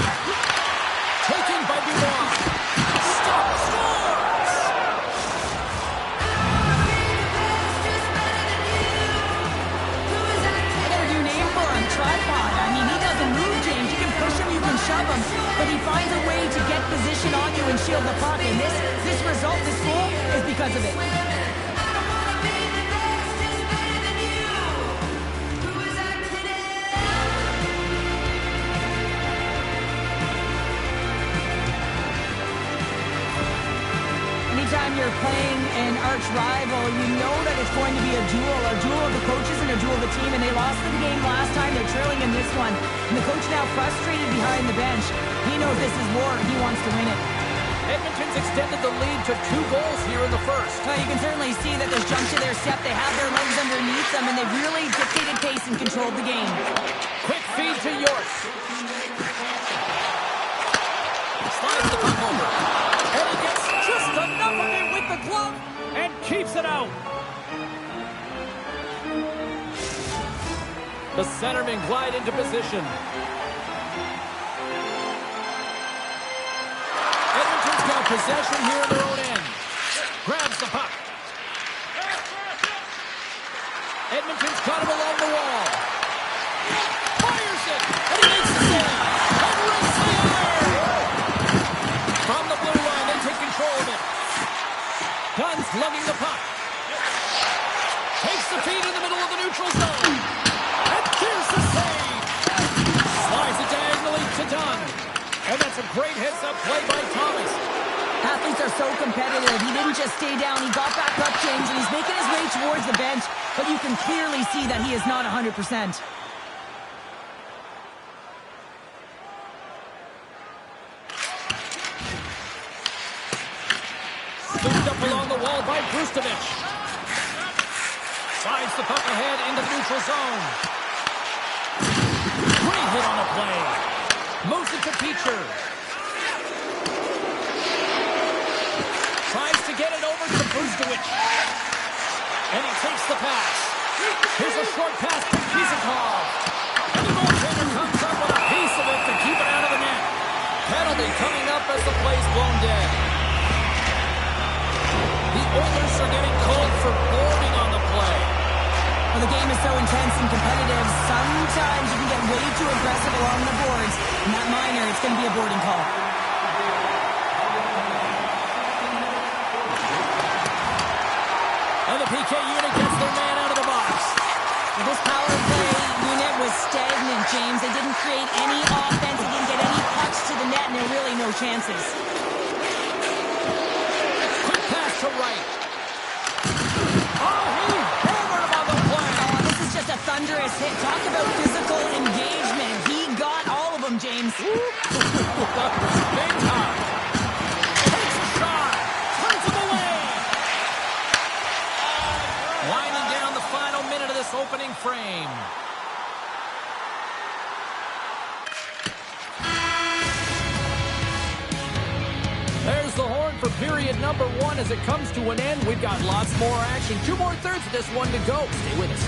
Speaker 1: Taken by Dubois. Stop. Scores!
Speaker 2: I got a new name for him, Tripod. I mean, he doesn't move, James. You can push him, you can shove him, but he finds a way to get position on you and shield the puck. And this result, this goal, is because of it. Anytime you're playing an arch rival, you know that it's going to be a duel of the coaches and a duel of the team, and they lost the game last time. They're trailing in this one. And the coach now frustrated behind the bench. He knows this is war, and he wants to win it.
Speaker 1: Edmonton's extended the lead to 2 goals here in the first.
Speaker 2: Well, you can certainly see that there's jump to their step. They have their legs underneath them, and they've really dictated pace and controlled the game.
Speaker 1: Quick feed to York. Slides the puck over. And he gets just enough of it with the glove and keeps it out. The centermen glide into position. Edmonton's got possession here in their own end. Grabs the puck. Edmonton's got him along the wall. Fires it, and he makes the save. And rings the iron. From the blue line, they take control of it. Gunn's lugging the puck. Takes the feed in the middle of the neutral zone. And here's the save. Slides it diagonally to Dunn. And that's a great heads-up play by Thomas.
Speaker 2: Athletes are so competitive. He didn't just stay down. He got back up, James, and he's making his way towards the bench. But you can clearly see that he is not 100%.
Speaker 1: Scooped up along the wall by Brustovich. Slides the puck ahead into the neutral zone. Great hit on the play. Moves it to Peacher. Tries to get it over to Brustovich. And he takes the pass. Here's a short pass to Kizikov. And the goaltender comes up with a piece of it to keep it out of the net. Penalty coming up as the play's blown dead. The Oilers are getting called for boarding on the play.
Speaker 2: Well, the game is so intense and competitive, sometimes you can get way too aggressive along the boards. In that minor, it's going to be a boarding call.
Speaker 1: And the PK unit gets their man out of the box.
Speaker 2: Well, this power play unit was stagnant, James. They didn't create any offense. They didn't get any pucks to the net, and there were really no chances.
Speaker 1: Quick pass to Wright. Oh, he hammered him on the play.
Speaker 2: Oh, this is just a thunderous hit. Talk about physical engagement. He got all of them, James.
Speaker 1: That was big time. Takes a shot. Turns him away. Winding down the final minute of this opening frame. There's the horn for period number 1 as it comes to an end. We've got lots more action. 2 more thirds of this one to go. Stay with us.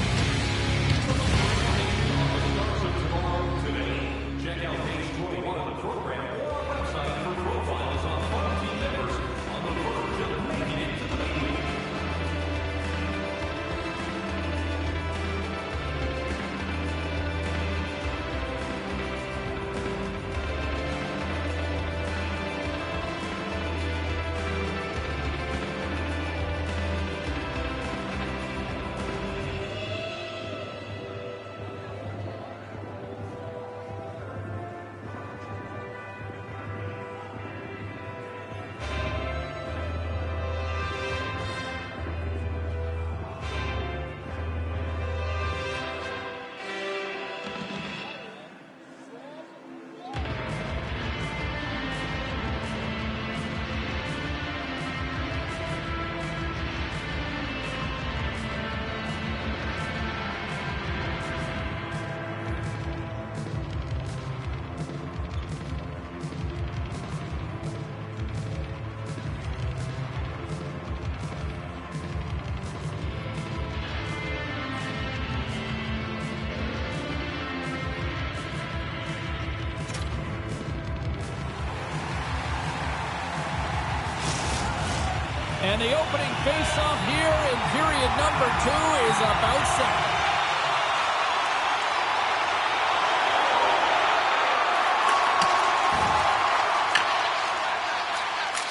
Speaker 1: And the opening face-off here in period number 2 is about set.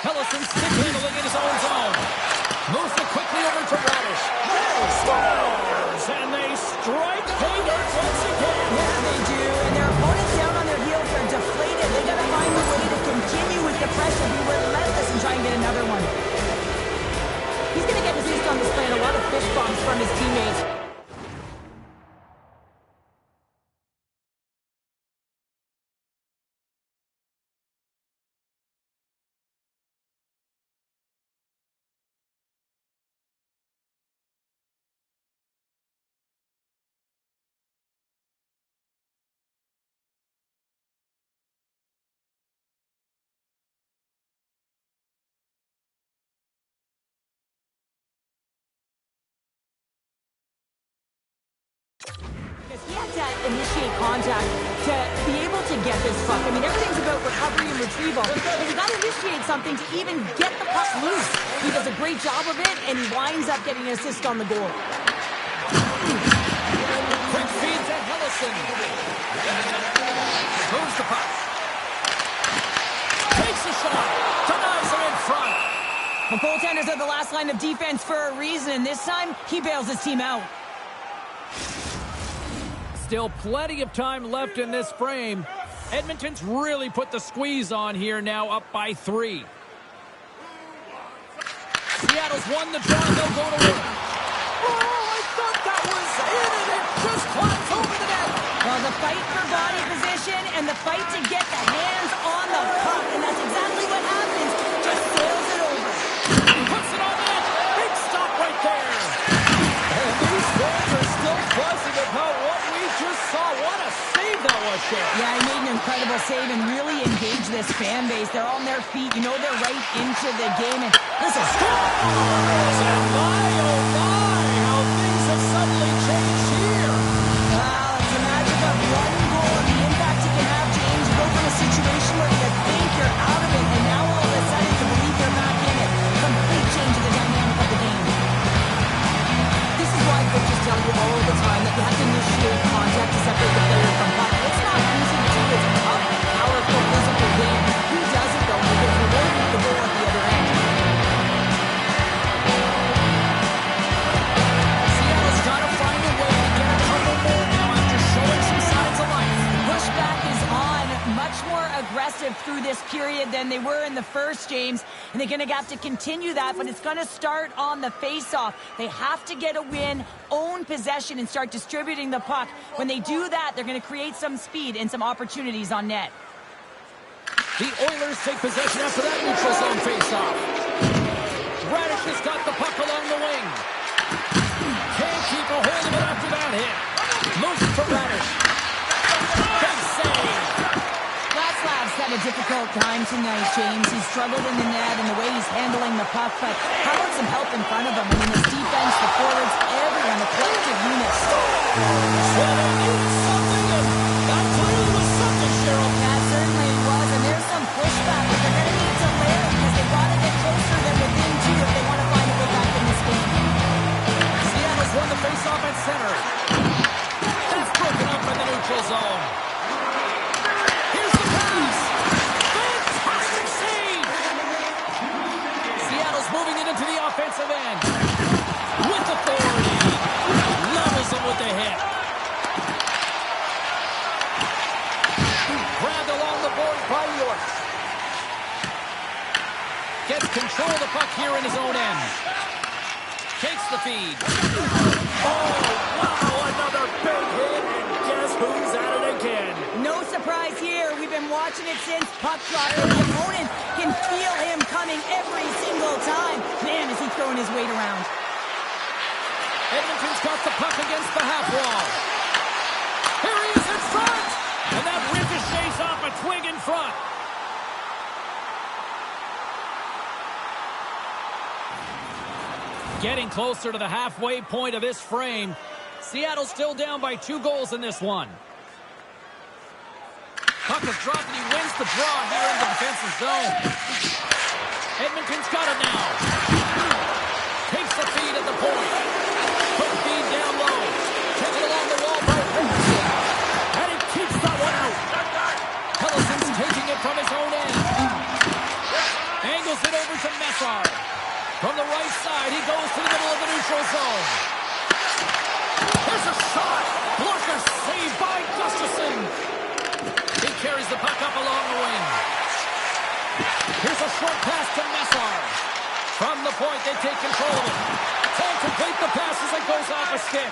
Speaker 1: Hellison stick handling in his own zone. Moves it quickly over to Radish. Scores! And they strike Hayward once again.
Speaker 2: Yeah, they do. And their opponents down on their heels are deflated. They got to find a way to continue with the pressure, be relentless, and try and get another one. He's going to get an assist on display and a lot of fish bombs from his teammates. He had to initiate contact to be able to get this puck. I mean, everything's about recovery and retrieval. But you got to initiate something to even get the puck loose. He does a great job of it, and he winds up getting an assist on the goal.
Speaker 1: Quick feed to Hellison. Moves the puck. Takes a shot. Denies him in front.
Speaker 2: The goaltenders are the last line of defense for a reason, and this time, he bails his team out.
Speaker 1: Still plenty of time left in this frame. Edmonton's really put the squeeze on here now, up by 3. Seattle's won the draw, they'll go to work. Oh, I thought that was in, and it just climbs over the net.
Speaker 2: Well, the fight for body position and the fight to get the hands on the puck, and that's exactly what happens. Just sails it over.
Speaker 1: Puts it on the net. Big stop right there. And these fans are still buzzing about what we just saw. What a save that was, Shane.
Speaker 2: Yeah, he made an incredible save and really engaged this fan base. They're on their feet. You know they're right into the game. And listen,
Speaker 1: scores! And my, oh my, how things have suddenly changed here.
Speaker 2: Wow, it's the magic of one goal and the impact you can have, James. You go from a situation where you think you're out of it, and now all of a sudden you believe you're back in it. Complete change of the dynamic of the game. This is why coaches tell you all the time that you have to initiate contact to separate the player from puck. It's not easy to do. It's a tough, powerful, physical game. Who does it, though? Because you're waiting for the goal at the other end.
Speaker 1: Seattle's got to find a way to get a couple more now after showing some signs of life.
Speaker 2: Pushback is on, much more aggressive through this period than they were in the first, James. And they're going to have to continue that, but it's going to start on the face-off. They have to get a win, own possession, and start distributing the puck. When they do that, they're going to create some speed and some opportunities on net.
Speaker 1: The Oilers take possession after that neutral zone face-off. Radish has got the puck along the wing. Can't keep a hold of it after that hit. Moves it to Radish. Big save.
Speaker 2: Václav's had a difficult time tonight, James. He's struggled in the net and the way he's handling the puck, but how about some help in front of him? I mean, his defense, the forwards, everyone, the collective unit.
Speaker 1: Well, they needed something, and that clearly was something, Cheryl.
Speaker 2: That certainly was, and there's some pushback, but they're going to need to layer because they've got to get closer than within 2 if they want to find a way back in this game.
Speaker 1: Seattle's won the face-off at center. That's broken up in the neutral zone. Here's the pass. Fantastic save. Seattle's moving it into the offensive end. With authority. Levels him with the hit. Grabbed along the boards by York. Gets control of the puck here in his own end. Takes the feed. Oh, wow, another big hit, and guess who's at it again?
Speaker 2: No surprise here. We've been watching it since puck drop, and the opponent can feel him coming every single time. Man, is he throwing his weight around.
Speaker 1: Edmonton's got the puck against the half wall. Here he is in front, and that ricochets off a twig in front. Getting closer to the halfway point of this frame. Seattle's still down by 2 goals in this one. Puck is dropped and he wins the draw here in the defensive zone. Edmonton's got it now. From the right side, he goes to the middle of the neutral zone. Here's a shot. Blocker saved by Gustafson. He carries the puck up along the wing. Here's a short pass to Messar. From the point, they take control of it. Can't complete the pass as it goes off a stick.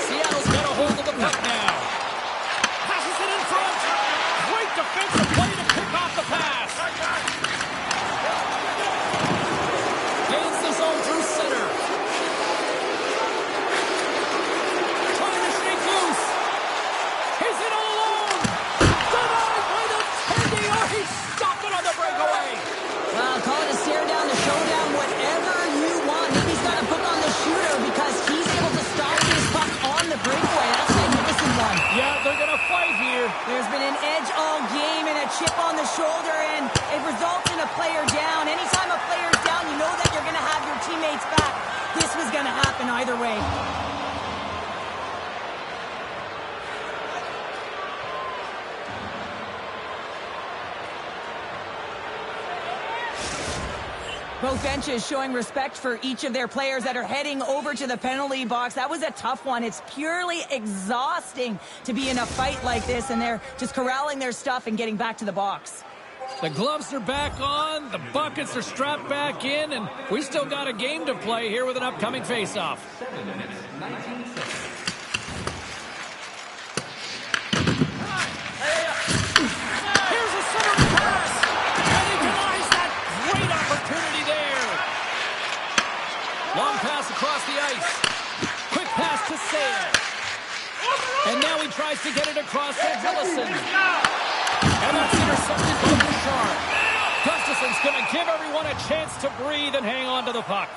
Speaker 1: Seattle's got a hold of the puck now. Passes it in front. Great defensive play to pick off the pass. Gains the zone through center. Trying to shake loose. He's in all alone. Denied by the Teddy. Oh, he stopped it on the breakaway.
Speaker 2: Well, call it a stare down, a showdown, whatever you want. Maybe he's got a book on the shooter because he's able to stop this puck on the breakaway. That's a magnificent one.
Speaker 1: Yeah, they're going to fight here.
Speaker 2: There's been an edge all game and a chip on the shoulder, and it results in a player down. Anytime a player's down, you know that you're going to have your teammates back. This was going to happen either way. Both benches showing respect for each of their players that are heading over to the penalty box. That was a tough one. It's purely exhausting to be in a fight like this, and they're just corralling their stuff and getting back to the box.
Speaker 1: The gloves are back on, the buckets are strapped back in, and we still got a game to play here with an upcoming face-off.
Speaker 5: 7 minutes, 19 seconds.
Speaker 1: Here's a center pass, and he denies that great opportunity there. Long pass across the ice. Quick pass to Sayre. And now he tries to get it across to Ellison. And that's intercepted by Bouchard. Gustafson's going to give everyone a chance to breathe and hang on to the puck.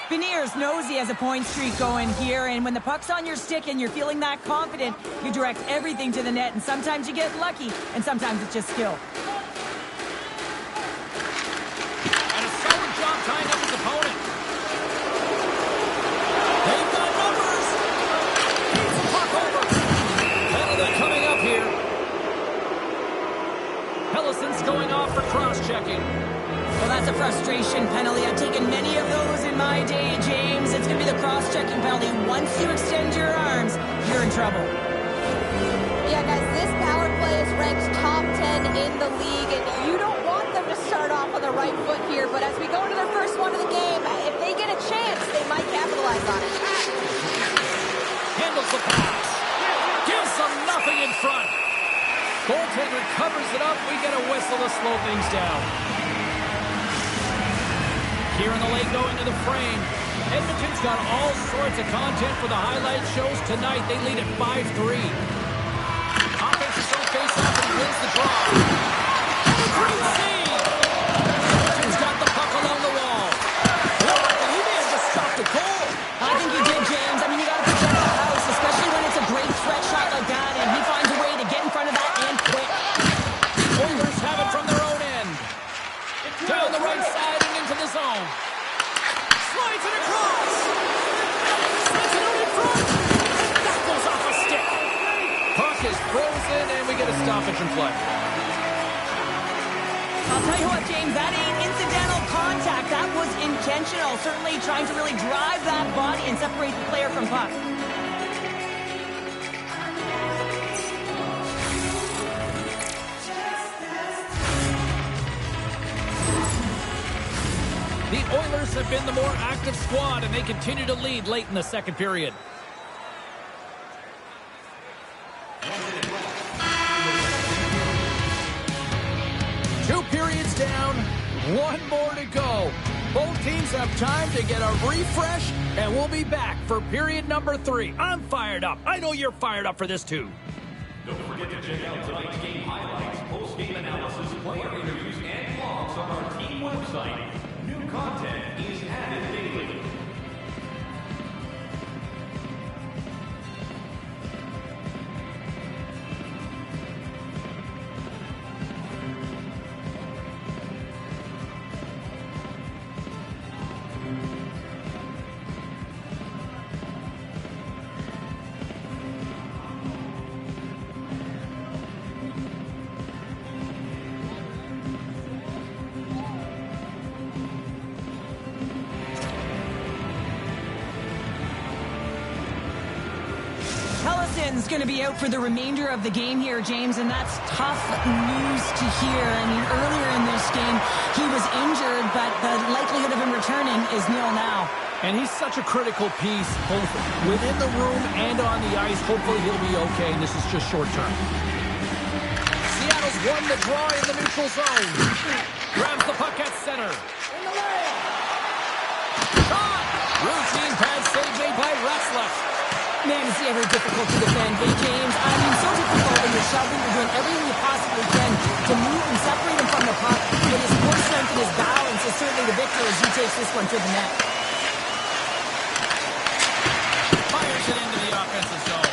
Speaker 2: Beniers knows he has a point streak going here, and when the puck's on your stick and you're feeling that confident, you direct everything to the net, and sometimes you get lucky, and sometimes it's just skill.
Speaker 1: And a solid job tying up his opponent. They've got numbers. Keeps the puck over. Penalty coming up here. Hellison's going off for cross-checking.
Speaker 2: Well, that's a frustration penalty. I've taken many of those in my day, James. It's going to be the cross-checking penalty. Once you extend your arms, you're in trouble.
Speaker 6: Yeah, guys, this power play is ranked top 10 in the league, and you don't want them to start off on the right foot here, but as we go into their first one of the game, if they get a chance, they might capitalize on it.
Speaker 1: Handles the pass. Gives them nothing in front. Goaltender covers it up. We get a whistle to slow things down. Here in the late going to the frame. Edmonton's got all sorts of content for the highlight shows tonight. They lead at 5-3. Offensive zone face-off and he wins the draw. And a great save! Edmonton's got the puck along the wall. And he may have just stopped the goal.
Speaker 2: I think you did, James. I mean, you got to protect the house, especially when it's a great threat shot like that, and he finds a way to get in front of that and quick.
Speaker 1: Oilers have it from their own end. Down the right side and into the zone. Slides it across. Slides it out in front. That goes off a stick. Puck is frozen, and we get a stoppage in play.
Speaker 2: I'll tell you what, James, that ain't incidental contact. That was intentional. Certainly trying to really drive that body and separate the player from puck.
Speaker 1: The Oilers have been the more active squad, and they continue to lead late in the second period. Two periods down, one more to go. Both teams have time to get a refresh, and we'll be back for period number 3. I'm fired up. I know you're fired up for this too.
Speaker 5: Don't forget to check out tonight's game highlights, post-game analysis, player interviews, and blogs on our team website. New content is added daily.
Speaker 2: Slavin's going to be out for the remainder of the game here, James, and that's tough news to hear. I mean, earlier in this game, he was injured, but the likelihood of him returning is nil now.
Speaker 1: And he's such a critical piece, both within the room and on the ice. Hopefully he'll be okay, and this is just short term. Seattle's won the draw in the neutral zone. Grabs the puck at center. Shot! Routine pad save made by Ratzlaff.
Speaker 2: Man, is he ever difficult to defend. Hey, James, I mean, so difficult when you're shoving, you're doing everything you possibly can to move and separate him from the puck. But his core strength and his balance is certainly the victor as he takes this one to the net.
Speaker 1: Fires it into the offensive zone.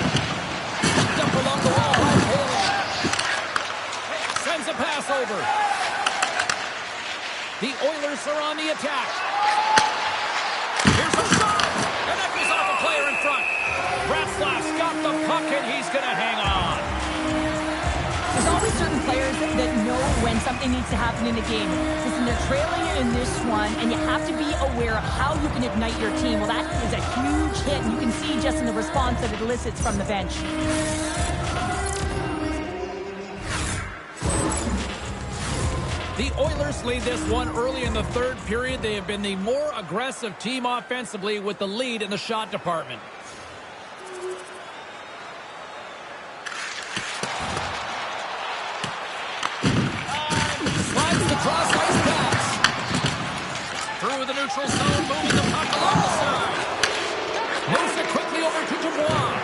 Speaker 1: Picked up along the wall by Haley. Sends a pass over. The Oilers are on the attack. Here's a shot! And that goes off a player in front. Ratzlaff's got the puck, and he's going to hang on.
Speaker 2: There's always certain players that know when something needs to happen in a game. Listen, they're trailing in this one, and you have to be aware of how you can ignite your team. Well, that is a huge hit, and you can see just in the response that it elicits from the bench.
Speaker 1: The Oilers lead this one early in the third period. They have been the more aggressive team offensively with the lead in the shot department. Slides the cross-ice pass. Through the neutral zone, moving the puck along the side. Moves it quickly over to Dubois.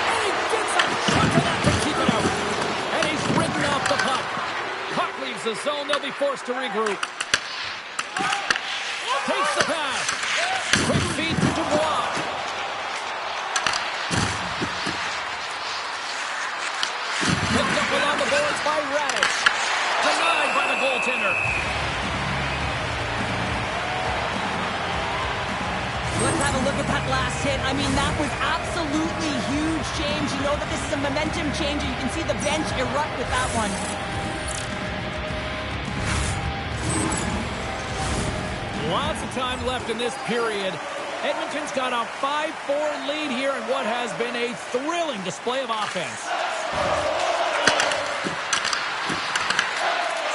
Speaker 1: And he gets a chunk of that to keep it out. And he's ridden off the puck. Puck leaves the zone. They'll be forced to regroup. Takes the pass. Quick feed to Dubois. Picked up along the boards by Radich. Denied by the goaltender.
Speaker 2: Let's have a look at that last hit. I mean, that was absolutely huge, James. You know that this is a momentum changer. You can see the bench erupt with that one.
Speaker 1: Lots of time left in this period. Edmonton's got a 5-4 lead here in what has been a thrilling display of offense.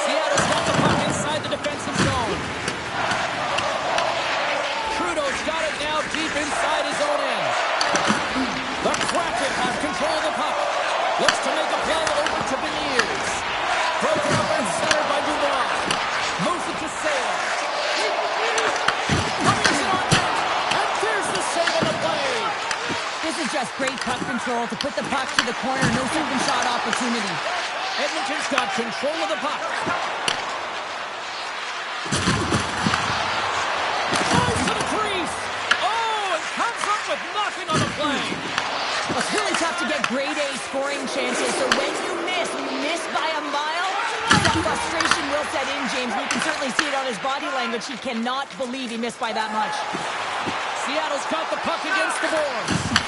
Speaker 1: Seattle's got the puck inside the defensive zone. Trudeau's got it now deep inside his own end. The Kraken have control of the puck. Looks to make a play over to Beniers. Broken up and centered by Dubois. Moves it to Sailor.
Speaker 2: This is just great puck control to put the puck to the corner. No second shot opportunity.
Speaker 1: Edmonton's got control of the puck. Goes to the crease. Oh, and comes up with nothing on the play.
Speaker 2: Well, it's really tough to get grade A scoring chances. So when you miss by a mile, that frustration will set in, James. You can certainly see it on his body language. He cannot believe he missed by that much.
Speaker 1: Seattle's got the puck against the boards.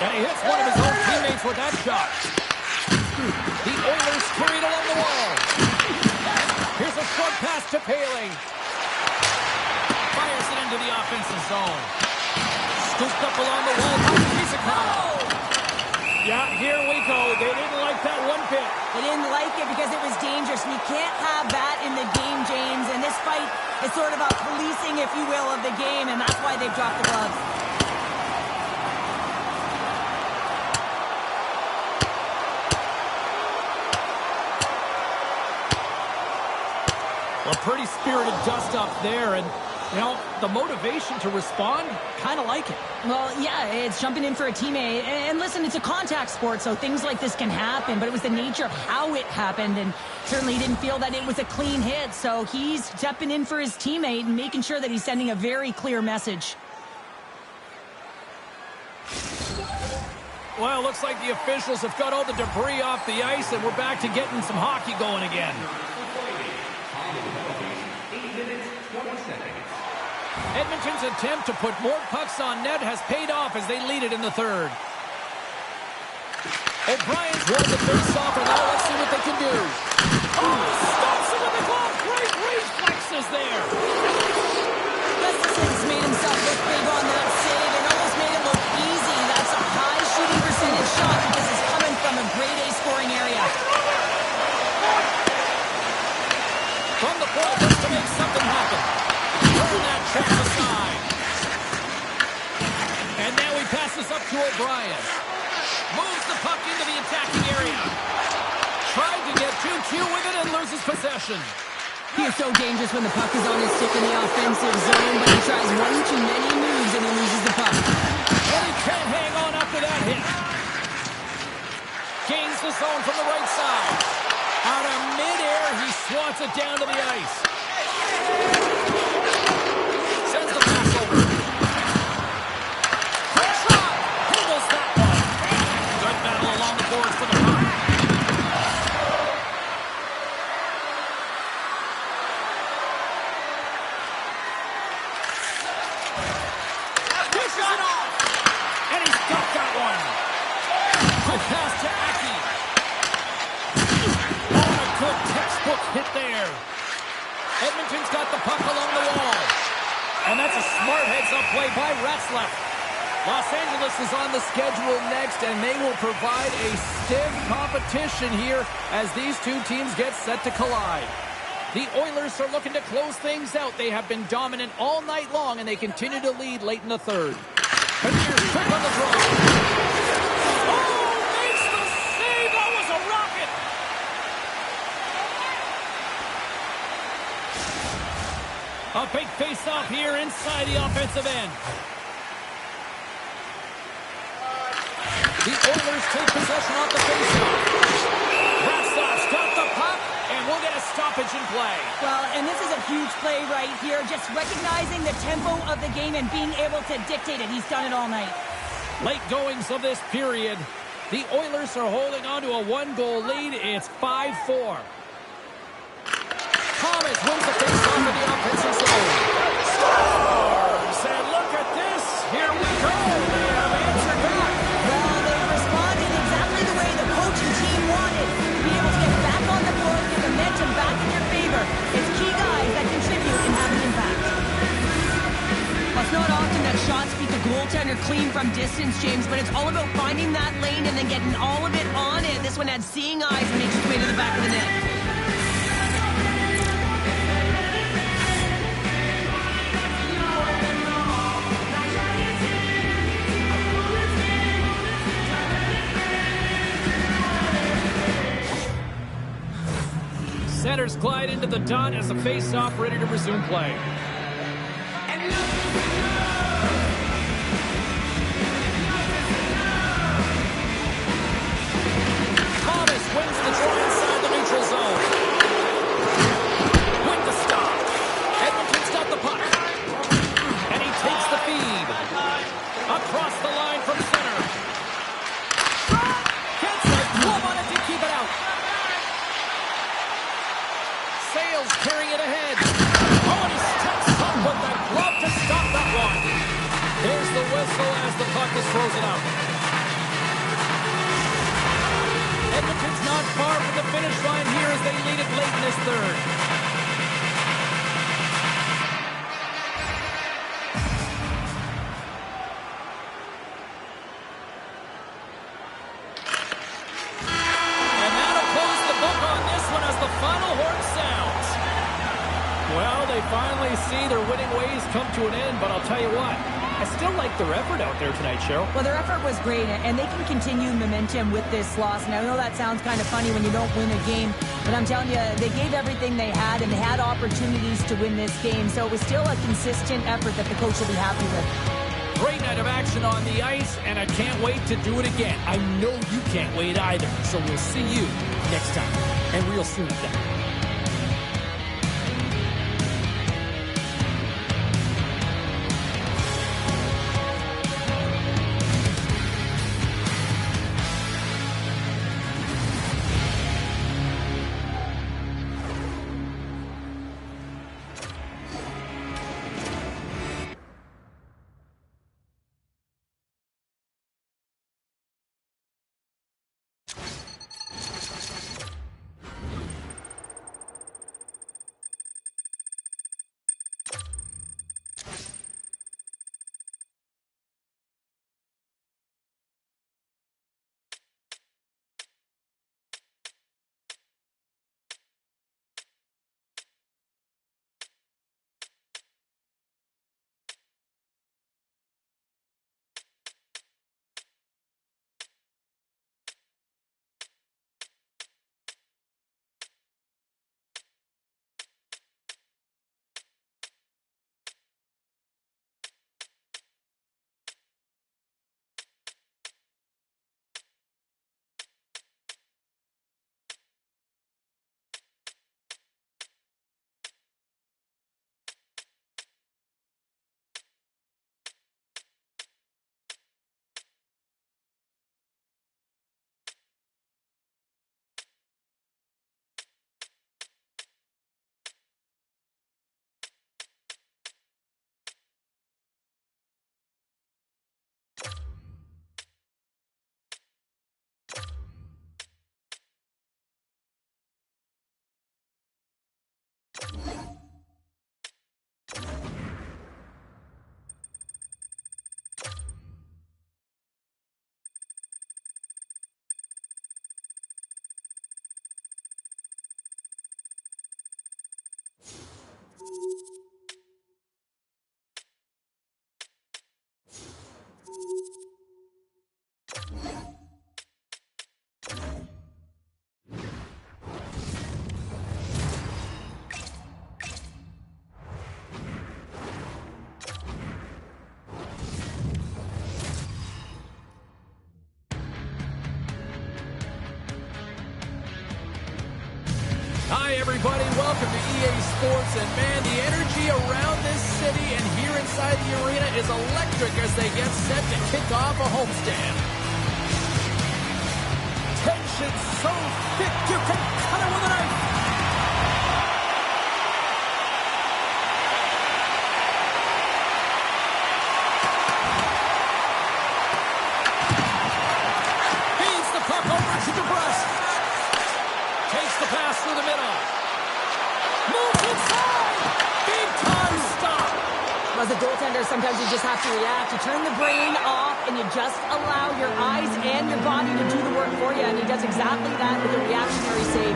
Speaker 1: And he hits one of his own teammates with that shot. The Oilers carried along the wall. Here's a short pass to Paling. Fires it into the offensive zone. Scooped up along the wall by Fizikov. Yeah, here we go. They didn't like that one bit.
Speaker 2: They didn't like it because it was dangerous. And you can't have that in the game, James. And this fight is sort of a policing, if you will, of the game. And that's why they've dropped the gloves.
Speaker 1: A pretty spirited dust-up there, and, you know, the motivation to respond, kind of like it.
Speaker 2: Well, yeah, it's jumping in for a teammate. And listen, it's a contact sport, so things like this can happen, but it was the nature of how it happened, and certainly he didn't feel that it was a clean hit, so he's stepping in for his teammate and making sure that he's sending a very clear message.
Speaker 1: Well, it looks like the officials have got all the debris off the ice, and we're back to getting some hockey going again. Edmonton's attempt to put more pucks on net has paid off as they lead it in the third. O'Brien's won the face-off, and now let's see what they can do. Oh, stops it with the glove. Great reflexes there.
Speaker 2: Gustafson's made himself look big on that save and almost made it look easy. That's a high shooting percentage shot because it's coming from a grade A scoring area.
Speaker 1: From the point just to make something happen. Turn that chance aside. And now he passes up to O'Brien. Moves the puck into the attacking area. Tried to get too cute with it and loses possession.
Speaker 2: He is so dangerous when the puck is on his stick in the offensive zone, but he tries one too many moves and he loses the puck.
Speaker 1: And he can't hang on after that hit. Gains the zone from the right side. Out of midair, he swats it down to the ice. Sends the pass over. Quick shot. Handles that one. Good battle along the boards for the puck. Dishes it off. And he's got that one. Quick pass to Aki. Good textbook hit there. Edmonton's got the puck along the wall. And that's a smart heads-up play by Ratzlaff. Los Angeles is on the schedule next, and they will provide a stiff competition here as these two teams get set to collide. The Oilers are looking to close things out. They have been dominant all night long, and they continue to lead late in the third. And here's quick on the draw. Oh, makes the save. That was a rocket. A big face-off here inside the offensive end. The Oilers take possession off the face-off. Ratzlaff's got the puck, and we'll get a stoppage in play.
Speaker 2: Well, and this is a huge play right here, just recognizing the tempo of the game and being able to dictate it. He's done it all night.
Speaker 1: Late goings of this period. The Oilers are holding on to a one-goal lead. It's 5-4. Thomas wins the face-off in the offensive zone. Scores! And look at this. Here we go. They have answered back.
Speaker 2: Well, they've responded exactly the way the coach and team wanted. To be able to get back on the board, get the momentum back in your favor. It's key guys that contribute and have an impact. Well, it's not often that shots beat the goaltender clean from distance, James, but it's all about finding that lane and then getting all of it on it. This one had seeing eyes and makes its way to the back of the net.
Speaker 1: Centers glide into the dot as the face-off ready to resume play. Thomas wins the draw inside the neutral zone. With the stop. Edmonton's got the puck. And he takes the feed. Across the line from center. Gets a glove on it to keep it out. Sales carrying it ahead. Oh, and he steps up with that glove to stop that one. There's the whistle as the puck is frozen out. Edmonton's not far from the finish line here as they lead it late in this third. And that'll close the book on this one as the final horn sounds. Well, they finally see their winning ways come to an end, but I'll tell you what, I still like their effort out there tonight, Cheryl.
Speaker 2: Well, their effort was great, and they can continue momentum with this loss. And I know that sounds kind of funny when you don't win a game, but I'm telling you, they gave everything they had, and they had opportunities to win this game. So it was still a consistent effort that the coach will be happy with.
Speaker 1: Great night of action on the ice, and I can't wait to do it again. I know you can't wait either, so we'll see you next time, and real soon at that. Hi, everybody. Welcome to EA Sports. And, man, the energy around this city and here inside the arena is electric as they get set to kick off a homestand. Tension so thick you can cut it with a knife. Feeds the puck over to DeBrusque. Takes the pass through the middle. Moves inside. Big time stop.
Speaker 2: As a goaltender, sometimes you just have to react. You turn the brain off and you just allow your eyes and your body to do the work for you. And he does exactly that with a reactionary save.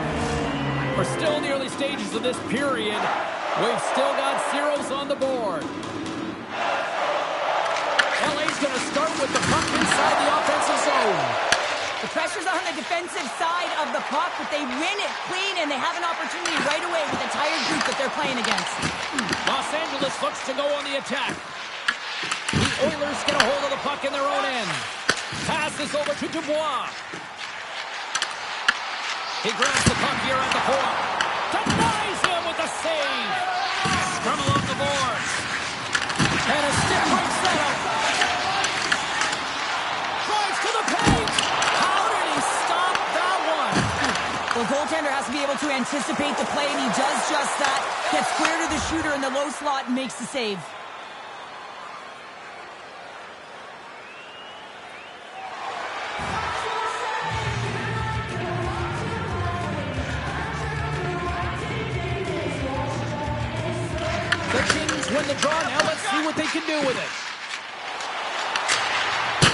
Speaker 1: We're still in the early stages of this period. We've still got zeros on the board. LA's going to start with the puck inside the offensive zone.
Speaker 2: The pressure's on the defensive side of the puck, but they win it clean, and they have an opportunity right away with the tired group that they're playing against.
Speaker 1: Los Angeles looks to go on the attack. The Oilers get a hold of the puck in their own end. Passes over to Dubois. He grabs the puck here at the point. Denies him with a save. Scrum along the boards. And a stick breaks that up. Drives to the paint. How did he stop that one?
Speaker 2: Well, the goaltender has to be able to anticipate the play, and he does just that. Gets clear to the shooter in the low slot and makes the save.
Speaker 1: The Kings win the draw. Now let's see what they can do with it.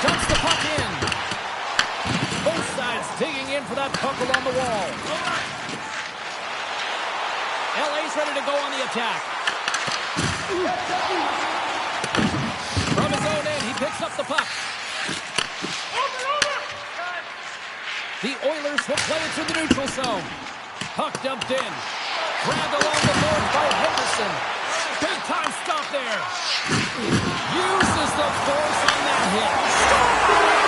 Speaker 1: Dumps the puck in. Both sides digging in for that puck along the wall. LA's ready to go on the attack. From his own end, he picks up the puck. The Oilers will play it through the neutral zone. Puck dumped in. Grabbed along the board by Henderson. Big time stop there. Uses the force on that hit. Scores!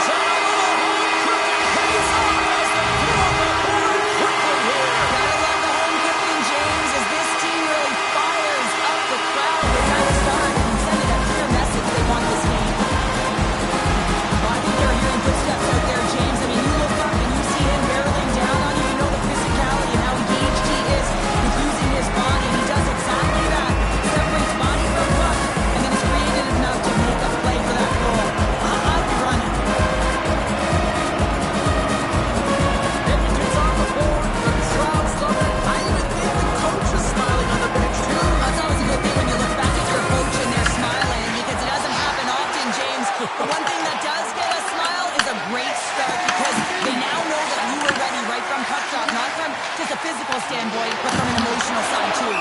Speaker 1: And a little home cooking pays off as they get on the board quickly here.
Speaker 2: Gotta love the home cooking, James, as this team really fires up the crowd with that start and sending a clear message they want this game. Well, I think they're hearing footsteps out there, James. I mean, you look up and you see him barreling down on you. You know the physicality and how engaged he is with using his body. He does exactly that. Separates body from puck, and then is creative enough to make a play for that goal. I'd be running.
Speaker 1: Edmonton's on the board. The crowd's loving it. I even think the coach is smiling on the bench, too.
Speaker 2: That's always a good thing when you look back at your coach and they're smiling, because it doesn't happen often, James. The one thing that does get a smile is a great start, because they now know that you were ready right from puck drop, not from just a physical standpoint, but from an emotional side, too.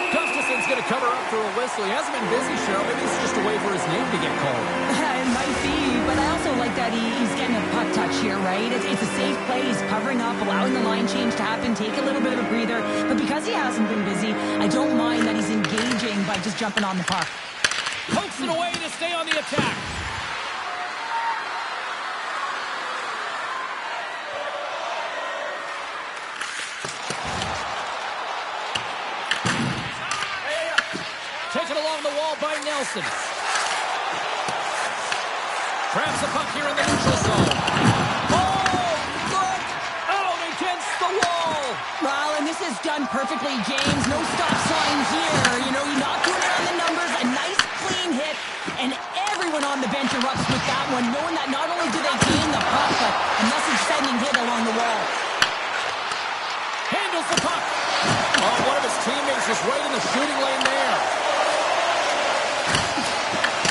Speaker 1: Gustafson's going to cover up for a whistle. He hasn't been busy, Cheryl. Maybe it's just a way for his name to get called.
Speaker 2: It might be, but I also like that he's getting a puck touch here, right? It's a safe play. He's covering up, allowing the line change to happen, take a little bit of a breather. But because he hasn't been busy, I don't mind that he's engaging by just jumping on the puck.
Speaker 1: Pokes it away to stay on the attack. Taken along the wall by Nelson. Traps the puck here in the neutral zone. Oh, look! Out against the wall!
Speaker 2: Well, and this is done perfectly, James. No stop sign here. You know, you're not doing it on the numbers. A nice, clean hit. And everyone on the bench erupts with that one, knowing that not only do they gain the puck, but a message-sending hit along the wall.
Speaker 1: Handles the puck. Oh, one of his teammates was right in the shooting lane there.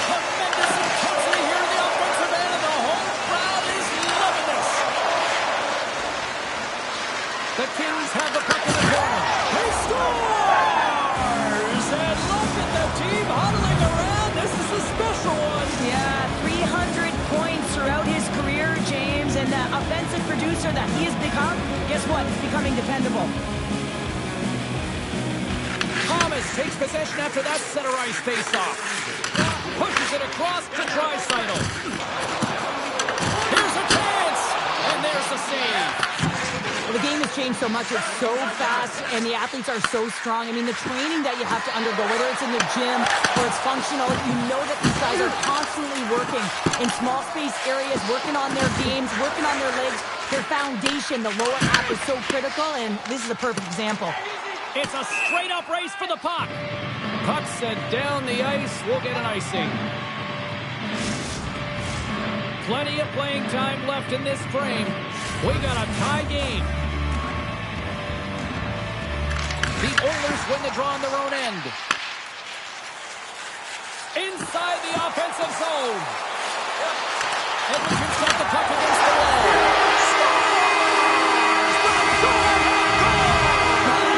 Speaker 1: Tremendous intensity here in the offensive end, and the home crowd is loving this. The Kings have the puck in the corner. He scores! And look at the team huddling around. This is a special one.
Speaker 2: Yeah, 300 points throughout his career, James, and the offensive producer that he has become, guess what? He's becoming dependable.
Speaker 1: Thomas takes possession after that center ice face-off. Pushes it across to Draisaitl. Here's a chance, and there's the save.
Speaker 2: Well, the game has changed so much. It's so fast, and the athletes are so strong. I mean, the training that you have to undergo, whether it's in the gym or it's functional, you know that these guys are constantly working in small space areas, working on their games, working on their legs, their foundation. The lower half is so critical, and this is a perfect example.
Speaker 1: It's a straight-up race for the puck. Puck sent down the ice. We'll get an icing. Plenty of playing time left in this frame. We got a tie game. The Oilers win the draw on their own end. Inside the offensive zone. Edmonton's got the puck against the wall.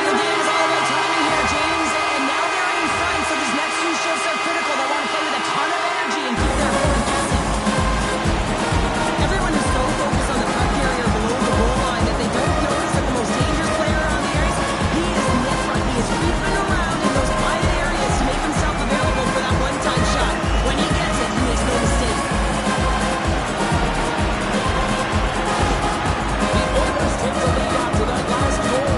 Speaker 2: The game is all about timing here, James, and now they're in front, so these next two shifts are critical. They want to play with a ton of energy and keep their opponent guessing. Everyone is so focused on the puck carrier below the goal line that they don't notice that the most dangerous player on the ice, he is in the front. He is creeping around in those quiet areas to make himself available for that one-time shot. When he gets it, he makes no mistake.
Speaker 3: The Oilers take the lead after that last goal.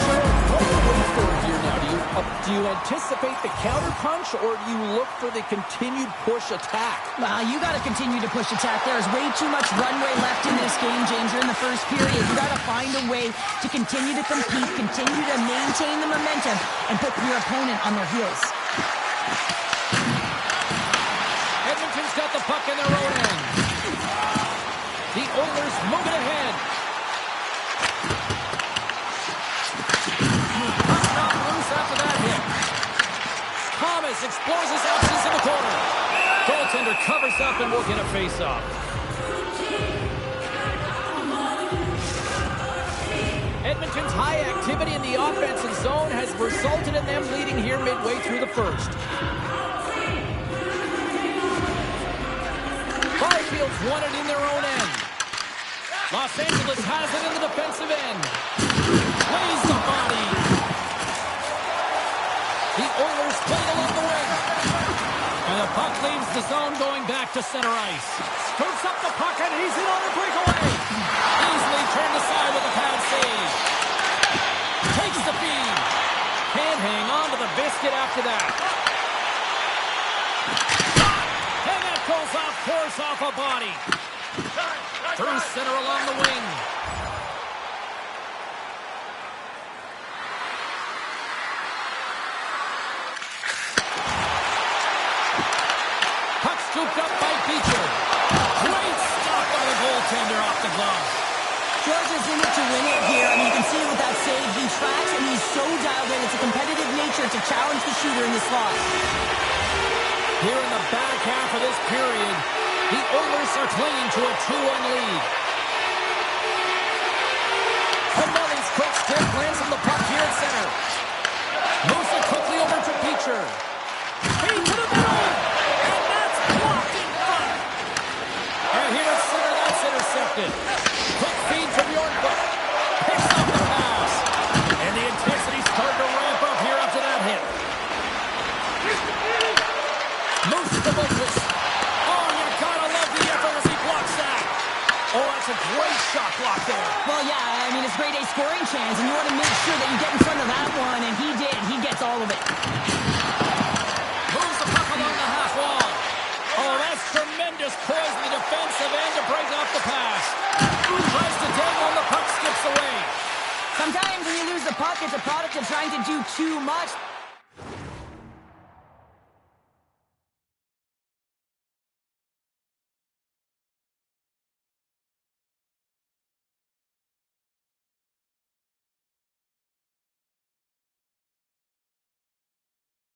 Speaker 3: Sure, what do you wait for here now? Do you anticipate the counterpunch, or do you look for the continued push attack?
Speaker 2: Well, you got to continue to push attack. There is way too much runway left in this game, James. You're in the first period. You got to find a way to continue to compete, continue to maintain the momentum, and put your opponent on their heels.
Speaker 1: Edmonton's got the puck in their own end. The Oilers moving ahead. Puck not loose after that hit. Thomas explores his options in the corner. Goaltender covers up and we'll get a face-off. Edmonton's high activity in the offensive zone has resulted in them leading here midway through the first. Byfield's won it in their own end. Los Angeles has it in the defensive end. Plays the body. The Oilers played along the wing. And the puck leaves the zone going back to center ice. Scoops up the puck and he's in on the breakaway. Easily turned aside with a pad save. Takes the feed. Can't hang on to the biscuit after that. And that goes off course off a body. Through center along the wing. Puck scooped up by Beecher. Great stop by the goaltender off the glove.
Speaker 2: George is in it to win it here. I mean, you can see with that save, he tracks and he's so dialed in. It's a competitive nature to challenge the shooter in the slot.
Speaker 1: Here in the back half of this period, the Oilers are clinging to a 2-1 lead. Comelli's quick stick lands on the puck here at center. Moves it quickly over to Beecher. Feed to the middle. And that's blocked in front. And here at center, that's intercepted. Quick feed from Yornbrook. Picks up the pass. And the intensity started to ramp up here after that hit. Moves to Boquist. Oh, you gotta love the effort as he blocks that. Oh, that's a great shot block there.
Speaker 2: Well, yeah, I mean, it's grade A scoring chance, and you want to make sure that you get in front of that one, and he did. He gets all of it.
Speaker 1: Moves the puck along the half wall. Oh, that's tremendous poise in the defensive end to break off the pass. Tries to dangle, and the puck skips away.
Speaker 2: Sometimes when you lose the puck, it's a product of trying to do too much.